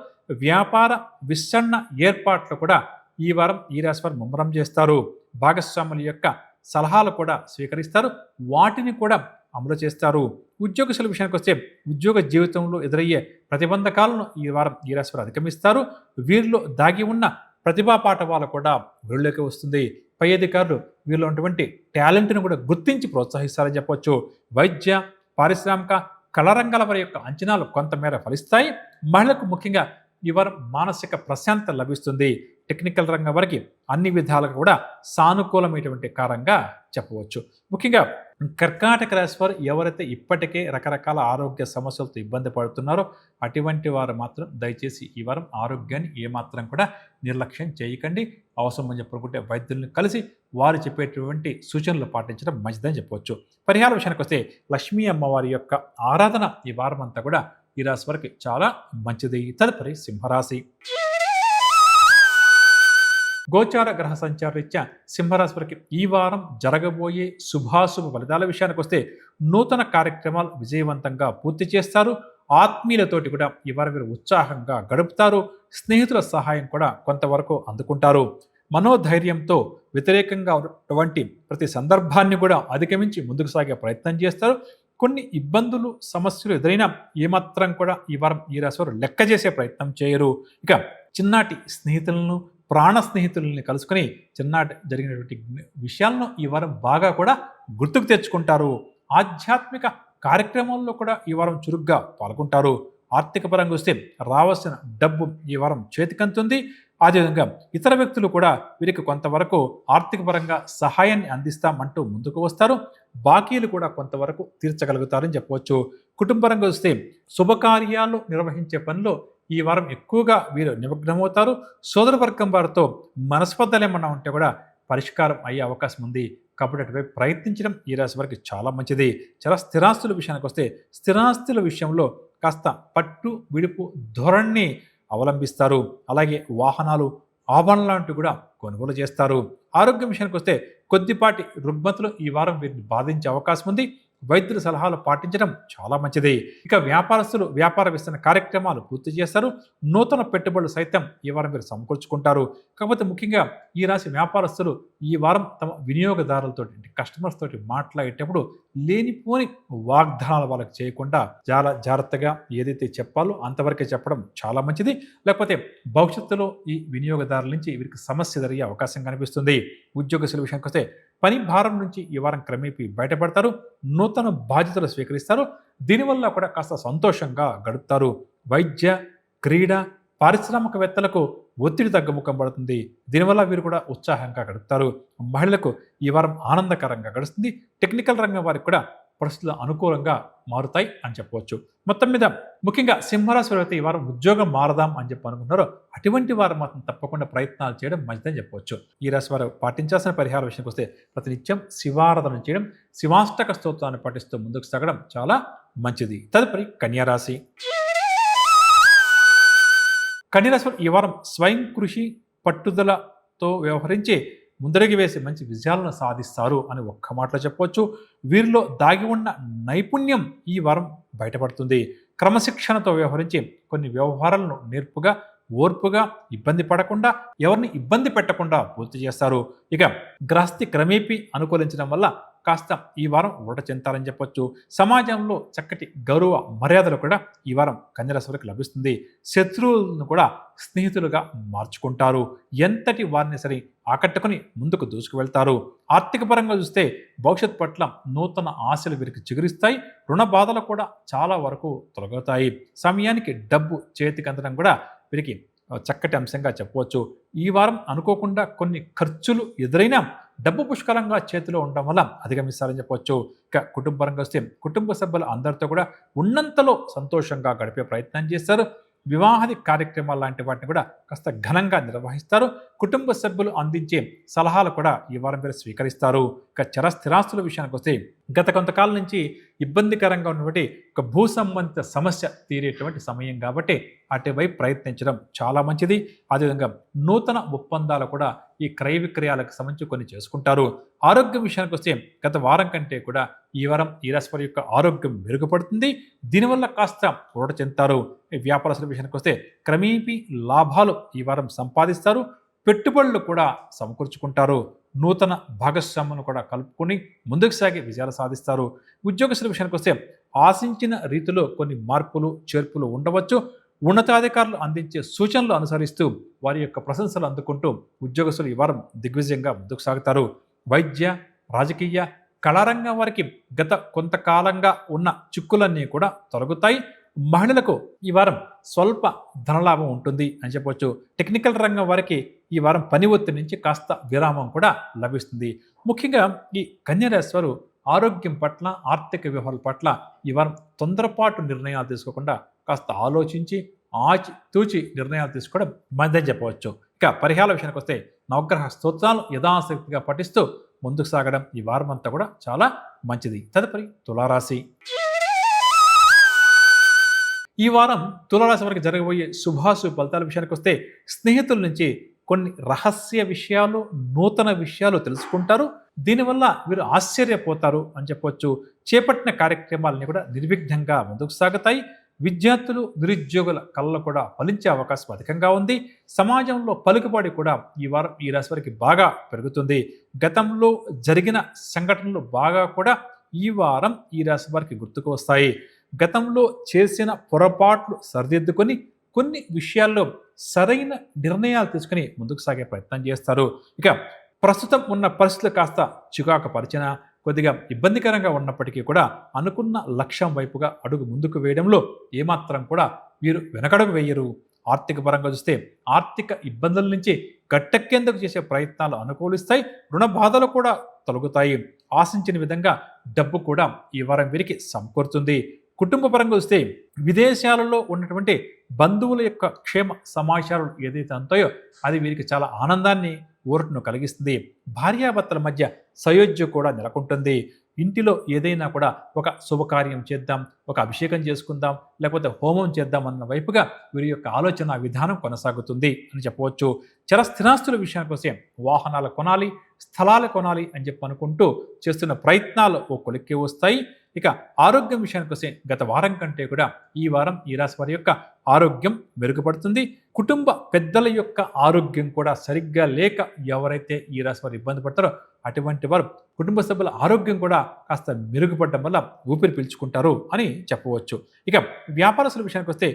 వ్యాపార విస్తరణ ఏర్పాట్లు కూడా ఈ వారం ఈ రాశి వారు ముమ్మరం చేస్తారు. భాగస్వాముల యొక్క సలహాలు కూడా స్వీకరిస్తారు. వాటిని కూడా అమలు చేస్తారు. ఉద్యోగస్తుల విషయానికి వస్తే ఉద్యోగ జీవితంలో ఎదురయ్యే ప్రతిబంధకాలను ఈ వారం ఈ రాశి వారు అధిగమిస్తారు. వీరిలో దాగి ఉన్న ప్రతిభా పాఠవాలు కూడా వీళ్ళకి వస్తుంది. పై అధికారులు వీళ్ళు ఉన్నటువంటి టాలెంట్‌ని కూడా గుర్తించి ప్రోత్సహిస్తారని చెప్పొచ్చు. వైద్య, పారిశ్రామిక, కళా రంగాల వారి యొక్క అంచనాలు కొంతమేర ఫలిస్తాయి. మహిళలకు ముఖ్యంగా ఈ వారం మానసిక ప్రశాంతత లభిస్తుంది. టెక్నికల్ రంగం వరకు అన్ని విధాలుగా కూడా సానుకూలమైనటువంటి కారంగా చెప్పవచ్చు. ముఖ్యంగా కర్కాటక రాశి వారు ఎవరైతే ఇప్పటికే రకరకాల ఆరోగ్య సమస్యలతో ఇబ్బంది పడుతున్నారో అటువంటి వారు మాత్రం దయచేసి ఈ వారం ఆరోగ్యాన్ని ఏమాత్రం కూడా నిర్లక్ష్యం చేయకండి. అవసరం అని చెప్పుకుంటే వైద్యులను కలిసి వారు చెప్పేటువంటి సూచనలు పాటించడం మంచిదని చెప్పవచ్చు. పరిహార విషయానికి వస్తే లక్ష్మీ అమ్మవారి యొక్క ఆరాధన ఈ వారం అంతా కూడా ఈ రాశి వారికి చాలా మంచిది. తదుపరి సింహరాశి. గోచార గ్రహ సంచార రీత్యా సింహరాశి వారికి ఈ వారం జరగబోయే శుభాశుభ ఫలితాల విషయానికి వస్తే నూతన కార్యక్రమాలు విజయవంతంగా పూర్తి చేస్తారు. ఆత్మీయులతోటి కూడా ఈ వారం మీరు ఉత్సాహంగా గడుపుతారు. స్నేహితుల సహాయం కూడా కొంతవరకు అందుకుంటారు. మనోధైర్యంతో వ్యతిరేకంగా ఉన్నటువంటి ప్రతి సందర్భాన్ని కూడా అధిగమించి ముందుకు సాగే ప్రయత్నం చేస్తారు. కొన్ని ఇబ్బందులు సమస్యలు ఎదురైనా ఏమాత్రం కూడా ఈ వారం ఈ రాశి వారు లెక్క చేసే ప్రయత్నం చేయరు. ఇక చిన్నాటి స్నేహితులను ప్రాణ స్నేహితులని కలుసుకొని చిన్నాటి జరిగినటువంటి విషయాలను ఈ వారం బాగా కూడా గుర్తుకు తెచ్చుకుంటారు. ఆధ్యాత్మిక కార్యక్రమాల్లో కూడా ఈ వారం చురుగ్గా పాల్గొంటారు. ఆర్థిక పరంగా వస్తే రావాల్సిన డబ్బు ఈ వారం చేతికంతుంది. అదేవిధంగా ఇతర వ్యక్తులు కూడా వీరికి కొంతవరకు ఆర్థిక పరంగా సహాయాన్ని అందిస్తామంటూ ముందుకు వస్తారు. బాకీలు కూడా కొంతవరకు తీర్చగలుగుతారని చెప్పవచ్చు. కుటుంబరంగా వస్తే శుభకార్యాలు నిర్వహించే పనిలో ఈ వారం ఎక్కువగా వీరు నిమగ్నమవుతారు. సోదరవర్గం వారితో మనస్పర్ధలు ఏమన్నా ఉంటే కూడా పరిష్కారం అయ్యే అవకాశం ఉంది. కాబట్టి అటువైపు ప్రయత్నించడం ఈ రాశి వారికి చాలా మంచిది. చాలా స్థిరాస్తుల విషయానికి వస్తే స్థిరాస్తుల విషయంలో కాస్త పట్టు విడుపు ధోరణిని అవలంబిస్తారు. అలాగే వాహనాలు, ఆభరణాలు లాంటివి కూడా కొనుగోలు చేస్తారు. ఆరోగ్యం విషయానికి వస్తే కొద్దిపాటి రుగ్మతలు ఈ వారం వీరిని బాధించే అవకాశం ఉంది. వైద్యుల సలహాలు పాటించడం చాలా మంచిది. ఇక వ్యాపారస్తులు వ్యాపార విస్తరణ కార్యక్రమాలు పూర్తి చేస్తారు. నూతన పెట్టుబడులు సైతం ఈ వారం మీరు సమకూర్చుకుంటారు. కాకపోతే ముఖ్యంగా ఈ రాశి వ్యాపారస్తులు ఈ వారం తమ వినియోగదారులతో కస్టమర్స్ తోటి మాట్లాడేటప్పుడు లేనిపోని వాగ్దానాలు వాళ్ళకి చేయకుండా చాలా జాగ్రత్తగా ఏదైతే చెప్పాలో అంతవరకే చెప్పడం చాలా మంచిది. లేకపోతే భవిష్యత్తులో ఈ వినియోగదారుల నుంచి వీరికి సమస్య జరిగే అవకాశం కనిపిస్తుంది. ఉద్యోగస్తుల విషయానికి వస్తే పని భారం నుంచి ఈ వారం క్రమేపీ బయటపడతారు. నూతన బాధ్యతలు స్వీకరిస్తారు. దీనివల్ల కూడా కాస్త సంతోషంగా గడుపుతారు. వైద్య, క్రీడ, పారిశ్రామికవేత్తలకు ఒత్తిడి తగ్గుముఖం పడుతుంది. దీనివల్ల వీరు కూడా ఉత్సాహంగా గడుపుతారు. మహిళలకు ఈ వారం ఆనందకరంగా గడుస్తుంది. టెక్నికల్ రంగం వారికి కూడా పరిస్థితులు అనుకూలంగా మారుతాయి అని చెప్పవచ్చు. మొత్తం మీద ముఖ్యంగా సింహరాశి వారు అయితే ఈ వారం ఉద్యోగం మారదాం అని చెప్పి అనుకున్నారో అటువంటి వారు మాత్రం తప్పకుండా ప్రయత్నాలు చేయడం మంచిదని చెప్పవచ్చు. ఈ రాశి వారు పాటించాల్సిన పరిహార విషయానికి వస్తే ప్రతినిత్యం శివారాధన చేయడం, శివాష్టక స్తోత్రాన్ని పాటిస్తూ ముందుకు సాగడం చాలా మంచిది. తదుపరి కన్యారాశి. కన్యారాశి వారు ఈ వారం స్వయం కృషి, పట్టుదలతో వ్యవహరించి ముందడుగు వేసి మంచి విజయాలను సాధిస్తారు అని ఒక్క మాటలో చెప్పవచ్చు. వీరిలో దాగి ఉన్న నైపుణ్యం ఈ వారం బయటపడుతుంది. క్రమశిక్షణతో వ్యవహరించి కొన్ని వ్యవహారాలను నేర్పుగా, ఓర్పుగా, ఇబ్బంది పడకుండా, ఎవరిని ఇబ్బంది పెట్టకుండా పూర్తి చేస్తారు. ఇక గ్రహస్థి క్రమేపీ అనుకూలించడం వల్ల కాస్త ఈ వారం ఊట చెందాలని చెప్పొచ్చు. సమాజంలో చక్కటి గౌరవ మర్యాదలు కూడా ఈ వారం కన్యరాశి వారికి లభిస్తుంది. శత్రువులను కూడా స్నేహితులుగా మార్చుకుంటారు. ఎంతటి వారిని సరే ఆకట్టుకుని ముందుకు దూసుకువెళ్తారు. ఆర్థిక పరంగా చూస్తే భవిష్యత్ పట్ల నూతన ఆశలు వీరికి చిగురిస్తాయి. రుణ బాధలు కూడా చాలా వరకు తొలగుతాయి. సమయానికి డబ్బు చేతికి అందడం కూడా వీరికి చక్కటి అంశంగా చెప్పవచ్చు. ఈ వారం అనుకోకుండా కొన్ని ఖర్చులు ఎదురైనా డబ్బు పుష్కలంగా చేతిలో ఉండడం వల్ల అధిగమిస్తారని చెప్పవచ్చు. ఇక కుటుంబపరంగా వస్తే కుటుంబ సభ్యులు అందరితో కూడా ఉన్నంతలో సంతోషంగా గడిపే ప్రయత్నం చేస్తారు. వివాహాది కార్యక్రమాలు లాంటి వాటిని కూడా కాస్త ఘనంగా నిర్వహిస్తారు. కుటుంబ సభ్యులు అందించే సలహాలు కూడా ఈ వారం మీరు స్వీకరిస్తారు. ఇక స్థిరాస్తుల విషయానికి వస్తే గత కొంతకాలం నుంచి ఇబ్బందికరంగా ఉన్నటువంటి ఒక భూ సంబంధిత సమస్య తీరేటువంటి సమయం కాబట్టి అటువైపు ప్రయత్నించడం చాలా మంచిది. అదేవిధంగా నూతన ఒప్పందాలు కూడా ఈ క్రయ విక్రయాలకు సంబంధించి కొన్ని చేసుకుంటారు. ఆరోగ్యం విషయానికి వస్తే గత వారం కంటే కూడా ఈ వారం ఈ రాశి వారి యొక్క ఆరోగ్యం మెరుగుపడుతుంది. దీనివల్ల కాస్త ఊరట చెందుతారు. వ్యాపారస్తుల విషయానికి వస్తే క్రమేపీ లాభాలు ఈ వారం సంపాదిస్తారు. పెట్టుబడులు కూడా సమకూర్చుకుంటారు. నూతన భాగస్వాములను కూడా కలుపుకొని ముందుకు సాగి విజయాలు సాధిస్తారు. ఉద్యోగస్తుల విషయానికి వస్తే ఆశించిన రీతిలో కొన్ని మార్పులు చేర్పులు ఉండవచ్చు. ఉన్నతాధికారులు అందించే సూచనలు అనుసరిస్తూ వారి యొక్క ప్రశంసలు అందుకుంటూ ఉద్యోగస్తులు ఈ వారం దిగ్విజయంగా ముందుకు సాగుతారు. వైద్య, రాజకీయ, కళారంగం వారికి గత కొంతకాలంగా ఉన్న చిక్కులన్నీ కూడా తొలగుతాయి. మహిళలకు ఈ వారం స్వల్ప ధనలాభం ఉంటుంది అని చెప్పవచ్చు. టెక్నికల్ రంగం వారికి ఈ వారం పని ఒత్తిడి నుంచి కాస్త విరామం కూడా లభిస్తుంది. ముఖ్యంగా ఈ కన్యరాశి వారు ఆరోగ్యం పట్ల, ఆర్థిక వ్యవహారాల పట్ల ఈ వారం తొందరపాటు నిర్ణయాలు తీసుకోకుండా కాస్త ఆలోచించి ఆచి తూచి నిర్ణయాలు తీసుకోవడం మంచిదని చెప్పవచ్చు. ఇక పరిహారాల విషయానికి వస్తే నవగ్రహ స్తోత్రాలు యథాశక్తిగా పఠిస్తూ ముందుకు సాగడం ఈ వారం అంతా కూడా చాలా మంచిది. తదుపరి తులారాశి. ఈ వారం తులారాశి వారికి జరగబోయే శుభాశుభ ఫలితాల విషయానికి వస్తే స్నేహితుల నుంచి కొన్ని రహస్య విషయాలు, నూతన విషయాలు తెలుసుకుంటారు. దీనివల్ల వీరు ఆశ్చర్యపోతారు అని చెప్పవచ్చు. చేపట్టిన కార్యక్రమాలన్నీ కూడా నిర్విఘ్నంగా ముందుకు సాగుతాయి. విద్యార్థులు, నిరుద్యోగుల కళ్ళ కూడా ఫలించే అవకాశం అధికంగా ఉంది. సమాజంలో పలుకుబడి కూడా ఈ వారం ఈ రాశి వారికి బాగా పెరుగుతుంది. గతంలో జరిగిన సంఘటనలు బాగా కూడా ఈ వారం ఈ రాశి వారికి గుర్తుకు వస్తాయి. గతంలో చేసిన పొరపాట్లు సరిదిద్దుకొని కొన్ని విషయాల్లో సరైన నిర్ణయాలు తీసుకుని ముందుకు సాగే ప్రయత్నం చేస్తారు. ఇక ప్రస్తుతం ఉన్న పరిస్థితులు కాస్త చికాకు పరిచిన, కొద్దిగా ఇబ్బందికరంగా ఉన్నప్పటికీ కూడా అనుకున్న లక్ష్యం వైపుగా అడుగు ముందుకు వేయడంలో ఏమాత్రం కూడా వీరు వెనకడుగు వేయరు. ఆర్థిక పరంగా చూస్తే ఆర్థిక ఇబ్బందుల నుంచి గట్టెక్కేందుకు చేసే ప్రయత్నాలు అనుకూలిస్తాయి. రుణ బాధలు కూడా తొలగుతాయి. ఆశించిన విధంగా డబ్బు కూడా ఈ వారం వీరికి సమకూరుతుంది. కుటుంబ పరంగా చూస్తే విదేశాలలో ఉన్నటువంటి బంధువుల యొక్క క్షేమ సమాచారాలు ఏదైతే అంతాయో అది వీరికి చాలా ఆనందాన్ని, ఊరటను కలిగిస్తుంది. భార్యాభర్తల మధ్య సయోధ్య కూడా నెలకొంటుంది. ఇంటిలో ఏదైనా కూడా ఒక శుభకార్యం చేద్దాం, ఒక అభిషేకం చేసుకుందాం, లేకపోతే హోమం చేద్దాం అన్న వైపుగా వీరి యొక్క ఆలోచన విధానం కొనసాగుతుంది అని చెప్పవచ్చు. స్థిరాస్తుల విషయానికి వస్తే వాహనాలు కొనాలి, స్థలాలు కొనాలి అని చెప్పి అనుకుంటూ చేస్తున్న ప్రయత్నాలు ఓ కొలిక్కి వస్తాయి. ఇక ఆరోగ్యం విషయానికి వస్తే గత వారం కంటే కూడా ఈ వారం ఈ రాశి వారి యొక్క ఆరోగ్యం మెరుగుపడుతుంది. కుటుంబ పెద్దల యొక్క ఆరోగ్యం కూడా సరిగ్గా లేక ఎవరైతే ఈ రాశి వారు ఇబ్బంది పడతారో అటువంటి వారు కుటుంబ సభ్యుల ఆరోగ్యం కూడా కాస్త మెరుగుపడడం వల్ల ఊపిరి పీల్చుకుంటారు అని చెప్పవచ్చు. ఇక వ్యాపారస్తుల విషయానికి వస్తే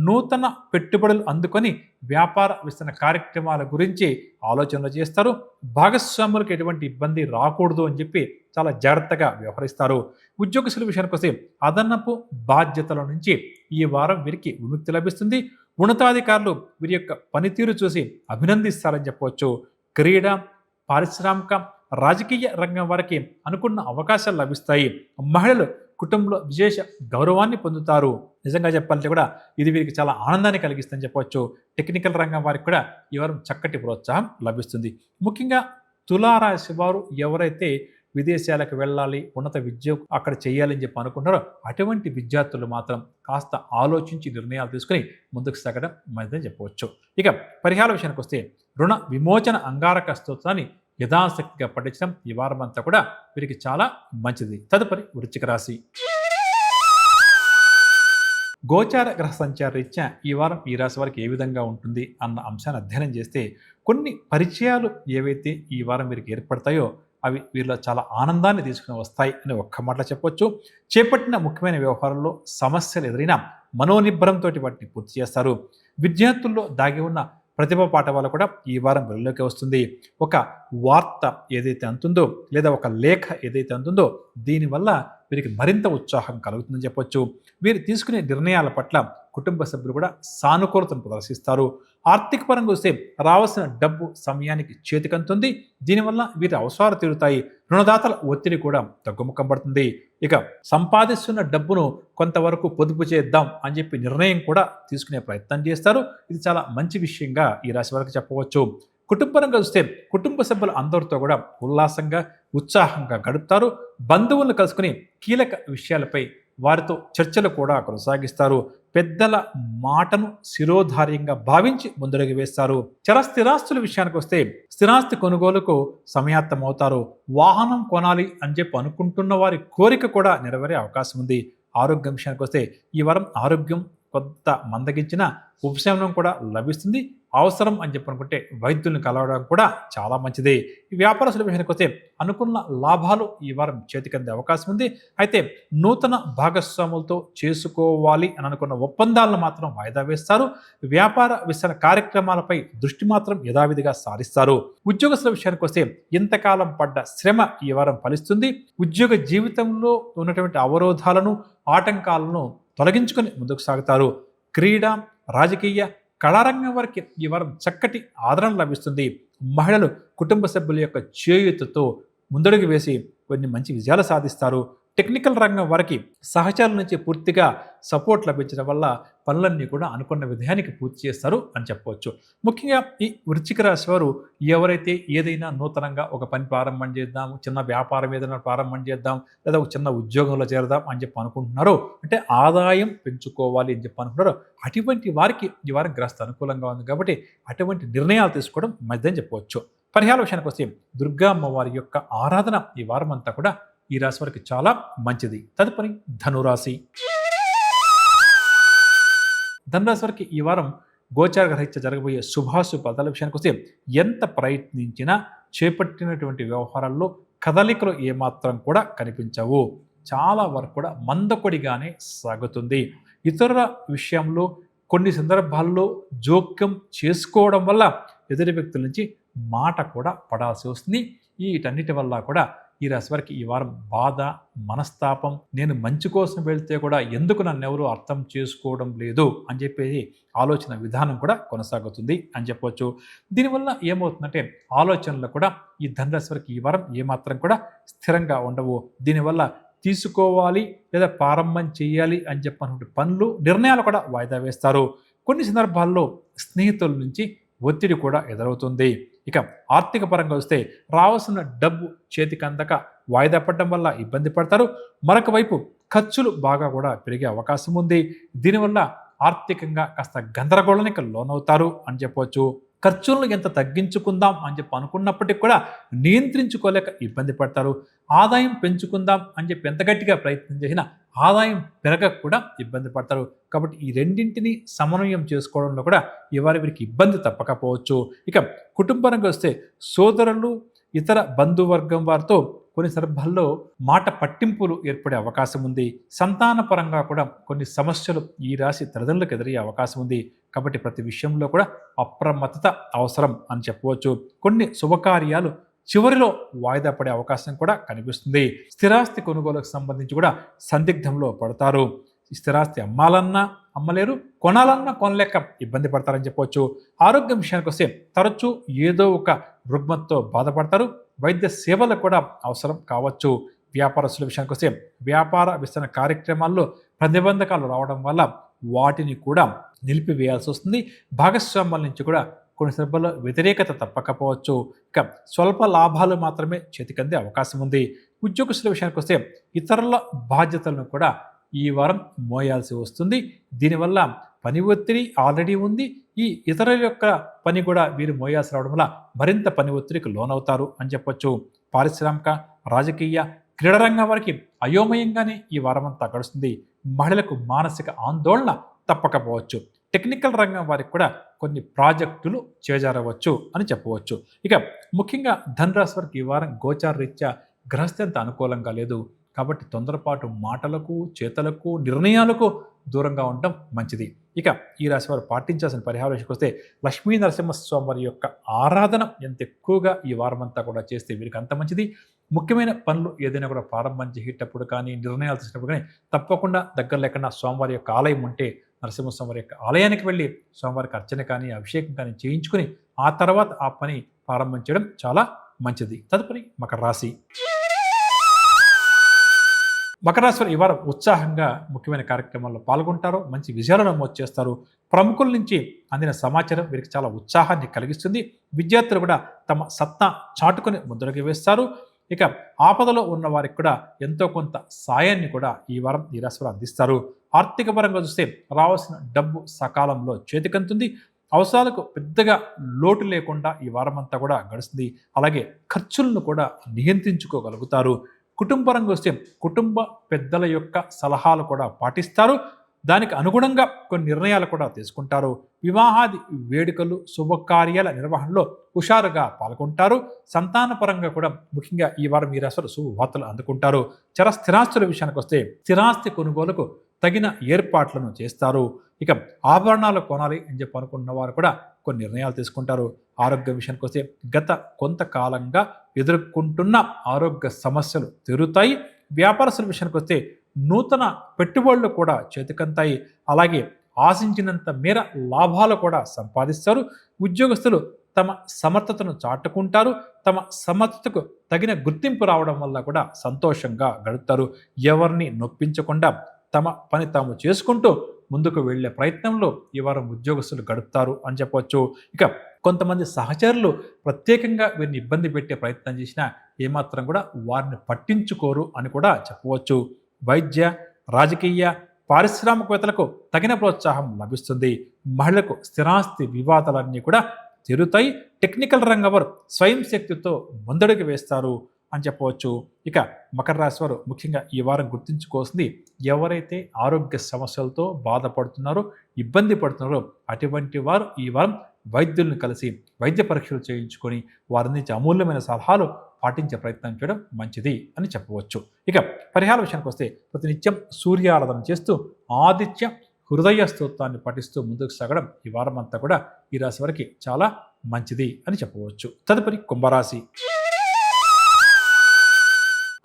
నూతన పెట్టుబడులు అందుకొని వ్యాపార విస్తరణ కార్యక్రమాల గురించి ఆలోచనలు చేస్తారు. భాగస్వాములకు ఎటువంటి ఇబ్బంది రాకూడదు అని చెప్పి చాలా జాగ్రత్తగా వ్యవహరిస్తారు. ఉద్యోగస్తుల విషయానికి వస్తే అదనపు బాధ్యతల నుంచి ఈ వారం వీరికి విముక్తి లభిస్తుంది. ఉన్నతాధికారులు వీరి యొక్క పనితీరు చూసి అభినందిస్తారని చెప్పవచ్చు. క్రీడా, పారిశ్రామిక, రాజకీయ రంగం వారికి అనుకున్న అవకాశాలు లభిస్తాయి. మహిళలు కుటుంబంలో విశేష గౌరవాన్ని పొందుతారు. నిజంగా చెప్పాలంటే కూడా ఇది వీరికి చాలా ఆనందాన్ని కలిగిస్తుందని చెప్పవచ్చు. టెక్నికల్ రంగం వారికి కూడా ఈ వారం చక్కటి ప్రోత్సాహం లభిస్తుంది. ముఖ్యంగా తులారాశి వారు ఎవరైతే విదేశాలకు వెళ్ళాలి, ఉన్నత విద్య అక్కడ చేయాలని చెప్పి అనుకుంటారో అటువంటి విద్యార్థులు మాత్రం కాస్త ఆలోచించి నిర్ణయాలు తీసుకుని ముందుకు సాగడం మంచిదని చెప్పవచ్చు. ఇక పరిహార విషయానికి వస్తే రుణ విమోచన అంగారక స్తోత్రాన్ని యథాశక్తిగా పఠించడం ఈ వారం అంతా కూడా వీరికి చాలా మంచిది. తదుపరి వృశ్చిక రాశి. గోచార గ్రహ సంచార రీత్యా ఈ వారం ఈ రాశి వారికి ఏ విధంగా ఉంటుంది అన్న అంశాన్ని అధ్యయనం చేస్తే కొన్ని పరిచయాలు ఏవైతే ఈ వారం వీరికి ఏర్పడతాయో అవి వీరిలో చాలా ఆనందాన్ని తీసుకుని వస్తాయి అని ఒక్క మాటలో చెప్పొచ్చు. చేపట్టిన ముఖ్యమైన వ్యవహారంలో సమస్యలు ఎదురైనా మనోనిబ్బరంతో వాటిని పూర్తి చేస్తారు. విద్యార్థుల్లో దాగి ఉన్న ప్రతిభా పాఠవాలు కూడా ఈ వారం వెలుగులోకి వస్తుంది. ఒక వార్త ఏదైతే అందుతుందో లేదా ఒక లేఖ ఏదైతే అందుతుందో దీనివల్ల వీరికి మరింత ఉత్సాహం కలుగుతుందని చెప్పొచ్చు. వీరు తీసుకునే నిర్ణయాల పట్ల కుటుంబ సభ్యులు కూడా సానుకూలతను ప్రదర్శిస్తారు. ఆర్థిక పరంగా వస్తే రావాల్సిన డబ్బు సమయానికి చేతికంతుంది. దీనివల్ల వీరి అవసరాలు తీరుతాయి. రుణదాతల ఒత్తిడి కూడా తగ్గుముఖం పడుతుంది. ఇక సంపాదిస్తున్న డబ్బును కొంతవరకు పొదుపు చేద్దాం అని చెప్పి నిర్ణయం కూడా తీసుకునే ప్రయత్నం చేస్తారు. ఇది చాలా మంచి విషయంగా ఈ రాశి వారికి చెప్పవచ్చు. కుటుంబపరంగా చూస్తే కుటుంబ సభ్యులు అందరితో కూడా ఉల్లాసంగా, ఉత్సాహంగా గడుపుతారు. బంధువులను కలుసుకుని కీలక విషయాలపై వారితో చర్చలు కూడా కొనసాగిస్తారు. పెద్దల మాటను శిరోధార్యంగా భావించి ముందడుగు వేస్తారు. స్థిరాస్తుల విషయానికి వస్తే స్థిరాస్తి కొనుగోలుకు సమాయత్తమవుతారు. వాహనం కొనాలి అని చెప్పి అనుకుంటున్న వారి కోరిక కూడా నెరవేరే అవకాశం ఉంది. ఆరోగ్యం విషయానికి వస్తే ఈ వారం ఆరోగ్యం కొంత మందగించిన ఉపశమనం కూడా లభిస్తుంది. అవసరం అని చెప్పనుకుంటే వైద్యుల్ని కలవడం కూడా చాలా మంచిది. ఈ వ్యాపారస్తుల విషయానికి వస్తే అనుకున్న లాభాలు ఈ వారం చేతికందే అవకాశం ఉంది. అయితే నూతన భాగస్వాములతో చేసుకోవాలి అని అనుకున్న ఒప్పందాలను మాత్రం వాయిదా వేస్తారు. వ్యాపార విస్తరణ కార్యక్రమాలపై దృష్టి మాత్రం యథావిధిగా సారిస్తారు. ఉద్యోగస్తుల విషయానికి వస్తే ఇంతకాలం పడ్డ శ్రమ ఈ వారం ఫలిస్తుంది. ఉద్యోగ జీవితంలో ఉన్నటువంటి అవరోధాలను, ఆటంకాలను తొలగించుకొని ముందుకు సాగుతారు. క్రీడా, రాజకీయ, కళారంగం వారికి ఈ వారం చక్కటి ఆదరణ లభిస్తుంది. మహిళలు కుటుంబ సభ్యుల యొక్క చేయూతతో ముందడుగు వేసి కొన్ని మంచి విజయాలు సాధిస్తారు. టెక్నికల్ రంగం వారికి సహచరుల నుంచి పూర్తిగా సపోర్ట్ లభించడం వల్ల పనులన్నీ కూడా అనుకున్న విధానికి పూర్తి చేస్తారు అని చెప్పవచ్చు. ముఖ్యంగా ఈ వృశ్చిక రాశి వారు ఎవరైతే ఏదైనా నూతనంగా ఒక పని ప్రారంభం చేద్దాం, చిన్న వ్యాపారం ఏదైనా ప్రారంభం చేద్దాం, లేదా ఒక చిన్న ఉద్యోగంలో చేరదాం అని చెప్పి అనుకుంటున్నారో, అంటే ఆదాయం పెంచుకోవాలి అని చెప్పి అనుకుంటారో, అటువంటి వారికి ఈ వారం గ్రస్త అనుకూలంగా ఉంది కాబట్టి అటువంటి నిర్ణయాలు తీసుకోవడం మంచిదని చెప్పవచ్చు. పరిహార విషయానికి వస్తే దుర్గా అమ్మవారి యొక్క ఆరాధన ఈ వారం అంతా కూడా ఈ రాశి వారికి చాలా మంచిది. తదుపరి ధనురాశి. ధనురాశి వారికి ఈ వారం గోచార గ్రహరీత్యా జరగబోయే శుభాశుభ ఫలితాల విషయానికి వస్తే ఎంత ప్రయత్నించినా చేపట్టినటువంటి వ్యవహారాల్లో కదలికలు ఏమాత్రం కూడా కనిపించవు. చాలా వరకు కూడా మందకొడిగానే సాగుతుంది. ఇతరుల విషయంలో కొన్ని సందర్భాల్లో జోక్యం చేసుకోవడం వల్ల ఎదుటి వ్యక్తుల నుంచి మాట కూడా పడాల్సి వస్తుంది. వీటన్నిటి వల్ల కూడా ఈ రాశి వారికి ఈ వారం బాధ, మనస్తాపం, నేను మంచి కోసం వెళ్తే కూడా ఎందుకు నన్ను ఎవరు అర్థం చేసుకోవడం లేదు అని చెప్పేసి ఆలోచన విధానం కూడా కొనసాగుతుంది అని చెప్పవచ్చు. దీనివల్ల ఏమవుతుందంటే ఆలోచనలు కూడా ఈ ధనురాశి వారికి ఈ వారం ఏమాత్రం కూడా స్థిరంగా ఉండవు. దీనివల్ల తీసుకోవాలి లేదా ప్రారంభం చేయాలి అని చెప్పినటువంటి పనులు, నిర్ణయాలు కూడా వాయిదా వేస్తారు. కొన్ని సందర్భాల్లో స్నేహితుల నుంచి ఒత్తిడి కూడా ఎదురవుతుంది. ఇక ఆర్థిక పరంగా వస్తే రావాల్సిన డబ్బు చేతికి అందక వాయిదా పడడం వల్ల ఇబ్బంది పడతారు. మరొక వైపు ఖర్చులు బాగా కూడా పెరిగే అవకాశం ఉంది. దీనివల్ల ఆర్థికంగా కాస్త గందరగోళానికి లోనవుతారు అని చెప్పవచ్చు. ఖర్చులను ఎంత తగ్గించుకుందాం అని చెప్పి అనుకున్నప్పటికీ కూడా నియంత్రించుకోలేక ఇబ్బంది పడతారు. ఆదాయం పెంచుకుందాం అని చెప్పి ఎంత గట్టిగా ప్రయత్నం చేసినా ఆదాయం పెరగక కూడా ఇబ్బంది పడతారు. కాబట్టి ఈ రెండింటిని సమన్వయం చేసుకోవడంలో కూడా వీరికి ఇబ్బంది తప్పకపోవచ్చు. ఇక కుటుంబానికి వస్తే సోదరులు, ఇతర బంధువర్గం వారితో కొన్ని సందర్భాల్లో మాట పట్టింపులు ఏర్పడే అవకాశం ఉంది. సంతాన పరంగా కూడా కొన్ని సమస్యలు ఈ రాశి తల్లిదండ్రులకు ఎదురయ్యే అవకాశం ఉంది. కాబట్టి ప్రతి విషయంలో కూడా అప్రమత్తత అవసరం అని చెప్పవచ్చు. కొన్ని శుభకార్యాలు చివరిలో వాయిదా పడే అవకాశం కూడా కనిపిస్తుంది. స్థిరాస్తి కొనుగోలుకు సంబంధించి కూడా సందిగ్ధంలో పడతారు. స్థిరాస్తి అమ్మాలన్నా అమ్మలేరు, కొనాలన్నా కొనలేక ఇబ్బంది పడతారని చెప్పవచ్చు. ఆరోగ్యం విషయానికి వస్తే తరచూ ఏదో ఒక రుగ్మతతో బాధపడతారు. వైద్య సేవలు కూడా అవసరం కావచ్చు. వ్యాపారస్తుల విషయానికి వస్తే వ్యాపార విస్తరణ కార్యక్రమాల్లో ప్రతిబంధకాలు రావడం వల్ల వాటిని కూడా నిలిపివేయాల్సి వస్తుంది. భాగస్వామ్యాల నుంచి కూడా కొన్ని సందర్భాల్లో వ్యతిరేకత తప్పకపోవచ్చు. ఇక స్వల్ప లాభాలు మాత్రమే చేతికందే అవకాశం ఉంది. ఉద్యోగస్తుల విషయానికి వస్తే ఇతరుల బాధ్యతలను కూడా ఈ వారం మోయాల్సి వస్తుంది. దీనివల్ల పని ఒత్తిడి ఆల్రెడీ ఉంది. ఈ ఇతరుల యొక్క పని కూడా వీరు మోయాల్సి రావడం వల్ల మరింత పని ఒత్తిడికి లోనవుతారు అని చెప్పొచ్చు. పారిశ్రామిక, రాజకీయ, క్రీడారంగం వారికి అయోమయంగానే ఈ వారమంతా గడుస్తుంది. మహిళలకు మానసిక ఆందోళన తప్పకపోవచ్చు. టెక్నికల్ రంగం వారికి కూడా కొన్ని ప్రాజెక్టులు చేజారవచ్చు అని చెప్పవచ్చు. ఇక ముఖ్యంగా ధనురాశి వారికి ఈ వారం గోచార రీత్యా గ్రహస్థితి అంత అనుకూలంగా లేదు. కాబట్టి తొందరపాటు మాటలకు, చేతలకు, నిర్ణయాలకు దూరంగా ఉండటం మంచిది. ఇక ఈ రాశి వారు పాటించాల్సిన పరిహారం విషయానికి వస్తే లక్ష్మీ నరసింహస్వామి వారి యొక్క ఆరాధన ఎంత ఎక్కువగా ఈ వారం అంతా కూడా చేస్తే వీరికి అంత మంచిది. ముఖ్యమైన పనులు ఏదైనా కూడా ప్రారంభం చేసేటప్పుడు కానీ, నిర్ణయాలు తీసుకున్నప్పుడు కానీ తప్పకుండా దగ్గర లేకుండా స్వామివారి యొక్క ఆలయం ఉంటే నరసింహస్వామి వారి యొక్క ఆలయానికి వెళ్ళి స్వామివారికి అర్చన కానీ, అభిషేకం కానీ చేయించుకుని ఆ తర్వాత ఆ పని ప్రారంభం చేయడం చాలా మంచిది. తదుపరి మకర రాశి. మకర రాశి వారు ఈ వారం ఉత్సాహంగా ముఖ్యమైన కార్యక్రమాల్లో పాల్గొంటారు. మంచి విజయాలు నమోదు చేస్తారు. ప్రముఖుల నుంచి అందిన సమాచారం వీరికి చాలా ఉత్సాహాన్ని కలిగిస్తుంది. విద్యార్థులు కూడా తమ సత్తా చాటుకొని ముందడుగు వేస్తారు. ఇక ఆపదలో ఉన్న వారికి కూడా ఎంతో కొంత సాయాన్ని కూడా ఈ వారం ఈ రాశి వారు అందిస్తారు. ఆర్థిక పరంగా చూస్తే రావాల్సిన డబ్బు సకాలంలో చేతికంతుంది. అవసరాలకు పెద్దగా లోటు లేకుండా ఈ వారం అంతా కూడా గడుస్తుంది. అలాగే ఖర్చులను కూడా నియంత్రించుకోగలుగుతారు. కుటుంబ పరంగా వస్తే కుటుంబ పెద్దల యొక్క సలహాలు కూడా పాటిస్తారు. దానికి అనుగుణంగా కొన్ని నిర్ణయాలు కూడా తీసుకుంటారు. వివాహాది వేడుకలు, శుభకార్యాల నిర్వహణలో హుషారుగా పాల్గొంటారు. సంతానపరంగా కూడా ముఖ్యంగా ఈ వారం ఈ రాశివారు శుభవార్తలు అందుకుంటారు. స్థిరాస్తుల విషయానికి వస్తే స్థిరాస్తి కొనుగోలుకు తగిన ఏర్పాట్లను చేస్తారు. ఇక ఆభరణాలు కొనాలి అని చెప్పి అనుకున్న వారు కూడా కొన్ని నిర్ణయాలు తీసుకుంటారు. ఆరోగ్య విషయానికి వస్తే గత కొంతకాలంగా ఎదుర్కొంటున్న ఆరోగ్య సమస్యలు తీరుతాయి. వ్యాపారస్తుల విషయానికి వస్తే నూతన పెట్టుబడులు కూడా చేతికంతాయి. అలాగే ఆశించినంత మేర లాభాలు కూడా సంపాదిస్తారు. ఉద్యోగస్తులు తమ సమర్థతను చాటుకుంటారు. తమ సమర్థతకు తగిన గుర్తింపు రావడం వల్ల కూడా సంతోషంగా గడుపుతారు. ఎవరిని నొప్పించకుండా తమ పని తాము చేసుకుంటూ ముందుకు వెళ్ళే ప్రయత్నంలో ఈ వారం ఉద్యోగస్తులు గడుపుతారు అని చెప్పవచ్చు. ఇక కొంతమంది సహచరులు ప్రత్యేకంగా వీరిని ఇబ్బంది పెట్టే ప్రయత్నం చేసినా ఏమాత్రం కూడా వారిని పట్టించుకోరు అని కూడా చెప్పవచ్చు. వైద్య, రాజకీయ, పారిశ్రామికవేత్తలకు తగిన ప్రోత్సాహం లభిస్తుంది. మహిళలకు స్థిరాస్తి వివాదాలన్నీ కూడా తీరుతాయి. టెక్నికల్ రంగం వారు స్వయం శక్తితో ముందడుగు వేస్తారు అని చెప్పవచ్చు. ఇక మకర రాశి వారు ముఖ్యంగా ఈ వారం గుర్తుంచుకోవాల్సింది, ఎవరైతే ఆరోగ్య సమస్యలతో బాధపడుతున్నారో, ఇబ్బంది పడుతున్నారో అటువంటి వారు ఈ వారం వైద్యులను కలిసి వైద్య పరీక్షలు చేయించుకొని వారి నుంచి అమూల్యమైన సలహాలు పాటించే ప్రయత్నం చేయడం మంచిది అని చెప్పవచ్చు. ఇక పరిహార విషయానికి వస్తే ప్రతినిత్యం సూర్యారాధన చేస్తూ ఆదిత్య హృదయ స్తోత్రాన్ని పఠిస్తూ ముందుకు సాగడం ఈ వారం అంతా కూడా ఈ రాశి వారికి చాలా మంచిది అని చెప్పవచ్చు. తదుపరి కుంభరాశి.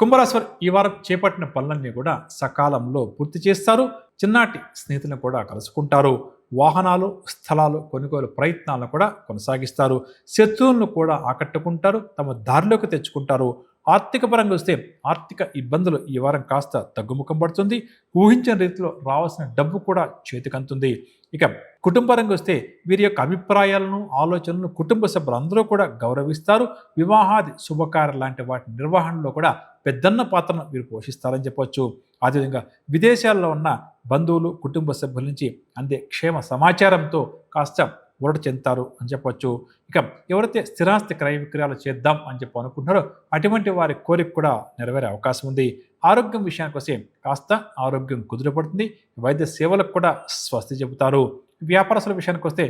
కుంభరాశి వారు ఈ వారం చేపట్టిన పనులన్నీ కూడా సకాలంలో పూర్తి చేస్తారు. చిన్నాటి స్నేహితులను కూడా కలుసుకుంటారు. వాహనాలు, స్థలాలు కొనుగోలు ప్రయత్నాలను కూడా కొనసాగిస్తారు. శత్రువులను కూడా ఆకట్టుకుంటారు. తమ దారిలోకి తెచ్చుకుంటారు. ఆర్థిక పరంగా వస్తే ఆర్థిక ఇబ్బందులు ఈ వారం కాస్త తగ్గుముఖం పడుతుంది. ఊహించిన రీతిలో రావాల్సిన డబ్బు కూడా చేతికంతుంది. ఇక కుటుంబరంగా వస్తే వీరి యొక్క అభిప్రాయాలను, ఆలోచనలను కుటుంబ సభ్యులందరూ కూడా గౌరవిస్తారు. వివాహాది శుభకార్యాలు లాంటి వాటి నిర్వహణలో కూడా పెద్దన్న పాత్రను వీరు పోషిస్తారని చెప్పవచ్చు. అదేవిధంగా విదేశాల్లో ఉన్న బంధువులు, కుటుంబ సభ్యుల నుంచి అందే క్షేమ సమాచారంతో కాస్త ఊరట చెందుతారు అని చెప్పవచ్చు. ఇక ఎవరైతే స్థిరాస్తి క్రయ విక్రయాలు చేద్దాం అని చెప్పి అనుకుంటున్నారో అటువంటి వారి కోరిక కూడా నెరవేరే అవకాశం ఉంది. ఆరోగ్యం విషయానికి వస్తే కాస్త ఆరోగ్యం కుదురపడుతుంది. వైద్య సేవలకు కూడా స్వస్తి చెబుతారు. వ్యాపారస్తుల విషయానికి వస్తే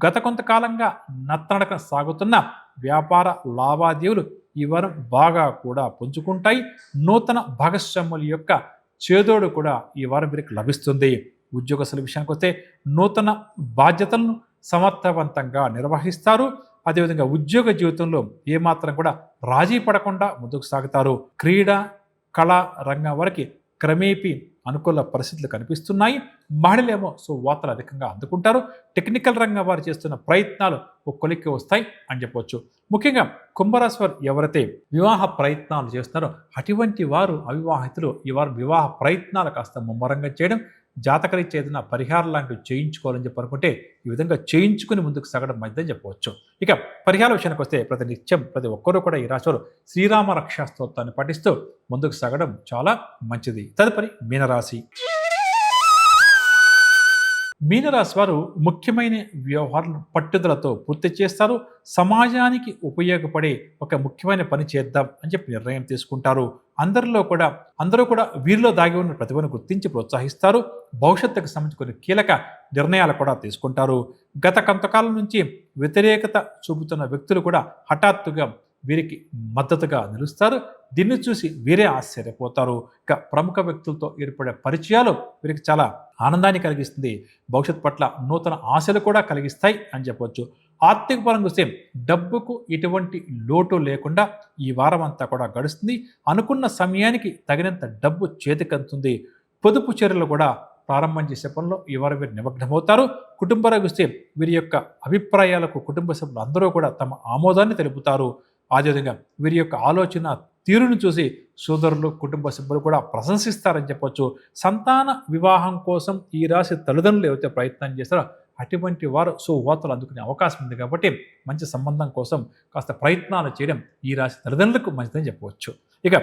గత కొంతకాలంగా నత్తనడక సాగుతున్న వ్యాపార లావాదేవీలు ఈ వారం బాగా కూడా పుంజుకుంటాయి. నూతన భాగస్వాముల యొక్క చేదోడు కూడా ఈ వారం వీరికి లభిస్తుంది. ఉద్యోగస్తుల విషయానికి వస్తే నూతన బాధ్యతలను సమర్థవంతంగా నిర్వహిస్తారు. అదేవిధంగా ఉద్యోగ జీవితంలో ఏమాత్రం కూడా రాజీ పడకుండా ముందుకు సాగుతారు. క్రీడా, కళా రంగం వరకు క్రమేపీ అనుకూల పరిస్థితులు కనిపిస్తున్నాయి. మహిళలేమో వార్తలు అధికంగా అందుకుంటారు. టెక్నికల్ రంగం వారు చేస్తున్న ప్రయత్నాలు ఒక కొలిక్కి వస్తాయి అని చెప్పవచ్చు. ముఖ్యంగా కుంభరాశి వారు ఎవరైతే వివాహ ప్రయత్నాలు చేస్తున్నారో అటువంటి వారు అవివాహితులు ఈ వారు వివాహ ప్రయత్నాలు కాస్త ముమ్మరంగా చేయడం, జాతకరీత్యా ఏదైనా పరిహారం లాంటివి చేయించుకోవాలని చెప్పి అనుకుంటే ఈ విధంగా చేయించుకుని ముందుకు సాగడం మంచిదని చెప్పవచ్చు. ఇక పరిహార విషయానికి వస్తే ప్రతి ఒక్కరూ కూడా ఈ రాశివారు శ్రీరామ రక్షా స్తోత్రాన్ని పఠిస్తూ ముందుకు సాగడం చాలా మంచిది. తదుపరి మీనరాశి. మీనరాశి వారు ముఖ్యమైన వ్యవహారాలను పట్టుదలతో పూర్తి చేస్తారు. సమాజానికి ఉపయోగపడే ఒక ముఖ్యమైన పని చేద్దాం అని చెప్పి నిర్ణయం తీసుకుంటారు. అందరూ కూడా వీరిలో దాగి ఉన్న ప్రతిభను గుర్తించి ప్రోత్సహిస్తారు. భవిష్యత్తుకు సంబంధించి కొన్ని కీలక నిర్ణయాలు కూడా తీసుకుంటారు. గత కొంతకాలం నుంచి వ్యతిరేకత చూపుతున్న వ్యక్తులు కూడా హఠాత్తుగా వీరికి మద్దతుగా నిలుస్తారు. దీన్ని చూసి వీరే ఆశ్చర్యపోతారు. ఇక ప్రముఖ వ్యక్తులతో ఏర్పడే పరిచయాలు వీరికి చాలా ఆనందాన్ని కలిగిస్తుంది. భవిష్యత్ పట్ల నూతన ఆశలు కూడా కలిగిస్తాయి అని చెప్పవచ్చు. ఆర్థిక పరంగా వస్తే డబ్బుకు ఎటువంటి లోటు లేకుండా ఈ వారం అంతా కూడా గడుస్తుంది. అనుకున్న సమయానికి తగినంత డబ్బు చేతికందుతుంది. పొదుపు చర్యలు కూడా ప్రారంభం చేసే పనిలో ఈ వారం వీరు నిమగ్నమవుతారు. కుటుంబరంగా వస్తే వీరి యొక్క అభిప్రాయాలకు కుటుంబ సభ్యులు అందరూ కూడా తమ ఆమోదాన్ని తెలుపుతారు. అదేవిధంగా వీరి యొక్క ఆలోచన తీరును చూసి సోదరులు, కుటుంబ సభ్యులు కూడా ప్రశంసిస్తారని చెప్పొచ్చు. సంతాన వివాహం కోసం ఈ రాశి తల్లిదండ్రులు ఏవైతే ప్రయత్నం చేస్తారో అటువంటి వారు సువార్తలు అందుకునే అవకాశం ఉంది. కాబట్టి మంచి సంబంధం కోసం కాస్త ప్రయత్నాలు చేయడం ఈ రాశి తల్లిదండ్రులకు మంచిదని చెప్పవచ్చు. ఇక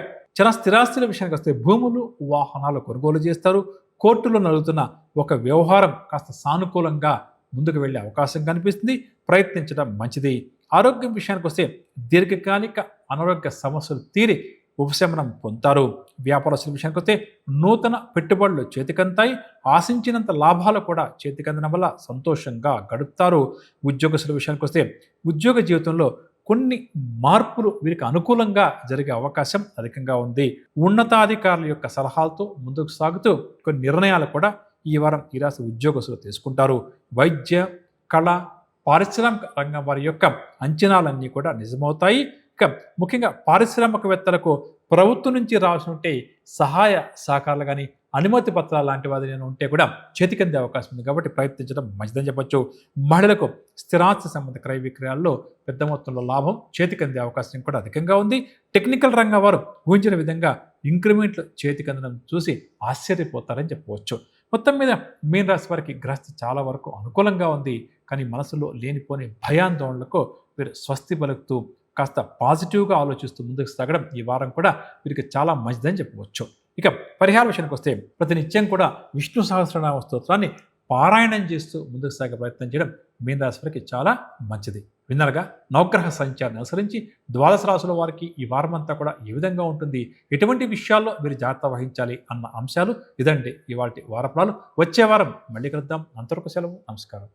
స్థిరాస్తుల విషయానికి వస్తే భూములు, వాహనాలు కొనుగోలు చేస్తారు. కోర్టులో నడుగుతున్న ఒక వ్యవహారం కాస్త సానుకూలంగా ముందుకు వెళ్ళే అవకాశం కనిపిస్తుంది. ప్రయత్నించడం మంచిది. ఆరోగ్యం విషయానికి వస్తే దీర్ఘకాలిక అనారోగ్య సమస్యలు తీరి ఉపశమనం పొందుతారు. వ్యాపారస్తుల విషయానికి వస్తే నూతన పెట్టుబడులు చేతికంతాయి. ఆశించినంత లాభాలు కూడా చేతికందడం వల్ల సంతోషంగా గడుపుతారు. ఉద్యోగస్తుల విషయానికి వస్తే ఉద్యోగ జీవితంలో కొన్ని మార్పులు వీరికి అనుకూలంగా జరిగే అవకాశం అధికంగా ఉంది. ఉన్నతాధికారుల యొక్క సలహాలతో ముందుకు సాగుతూ కొన్ని నిర్ణయాలు కూడా ఈ వారం ఈ రాశి ఉద్యోగస్తులు తీసుకుంటారు. వైద్య, కళ, పారిశ్రామిక రంగం వారి యొక్క అంచనాలన్నీ కూడా నిజమవుతాయి. ఇక ముఖ్యంగా పారిశ్రామికవేత్తలకు ప్రభుత్వం నుంచి రావాల్సినటువంటి సహాయ సహకారాలు కానీ, అనుమతి పత్రాలు లాంటి వాటి ఉంటే కూడా చేతికందే అవకాశం ఉంది కాబట్టి ప్రయత్నించడం మంచిదని చెప్పొచ్చు. మహిళలకు స్థిరాస్తి సంబంధ క్రయ విక్రయాల్లో పెద్ద మొత్తంలో లాభం చేతికందే అవకాశం కూడా అధికంగా ఉంది. టెక్నికల్ రంగం వారు ఊహించిన విధంగా ఇంక్రిమెంట్లు చేతికందడం చూసి ఆశ్చర్యపోతారని చెప్పవచ్చు. మొత్తం మీద మీన రాశి వారికి గ్రహస్థితి చాలా వరకు అనుకూలంగా ఉంది. కానీ మనసులో లేనిపోని భయాందోళనలకు వీరు స్వస్తి పలుకుతూ కాస్త పాజిటివ్గా ఆలోచిస్తూ ముందుకు సాగడం ఈ వారం కూడా వీరికి చాలా మంచిదని చెప్పవచ్చు. ఇక పరిహార విషయానికి వస్తే ప్రతినిత్యం కూడా విష్ణు సహస్రనామ స్తోత్రాన్ని పారాయణం చేస్తూ ముందుకు సాగే ప్రయత్నం చేయడం మీన రాశి వారికి చాలా మంచిది. విన్నరగా నవగ్రహ సంచారాన్ని అనుసరించి ద్వాదశ రాశుల వారికి ఈ వారం అంతా కూడా ఏ విధంగా ఉంటుంది, ఎటువంటి విషయాల్లో మీరు జాగ్రత్త వహించాలి అన్న అంశాలు ఇదండి ఇవాల్టి వారఫలాలు. వచ్చే వారం మళ్ళీ కలుద్దాం. అంతవరకు సెలవు. నమస్కారం.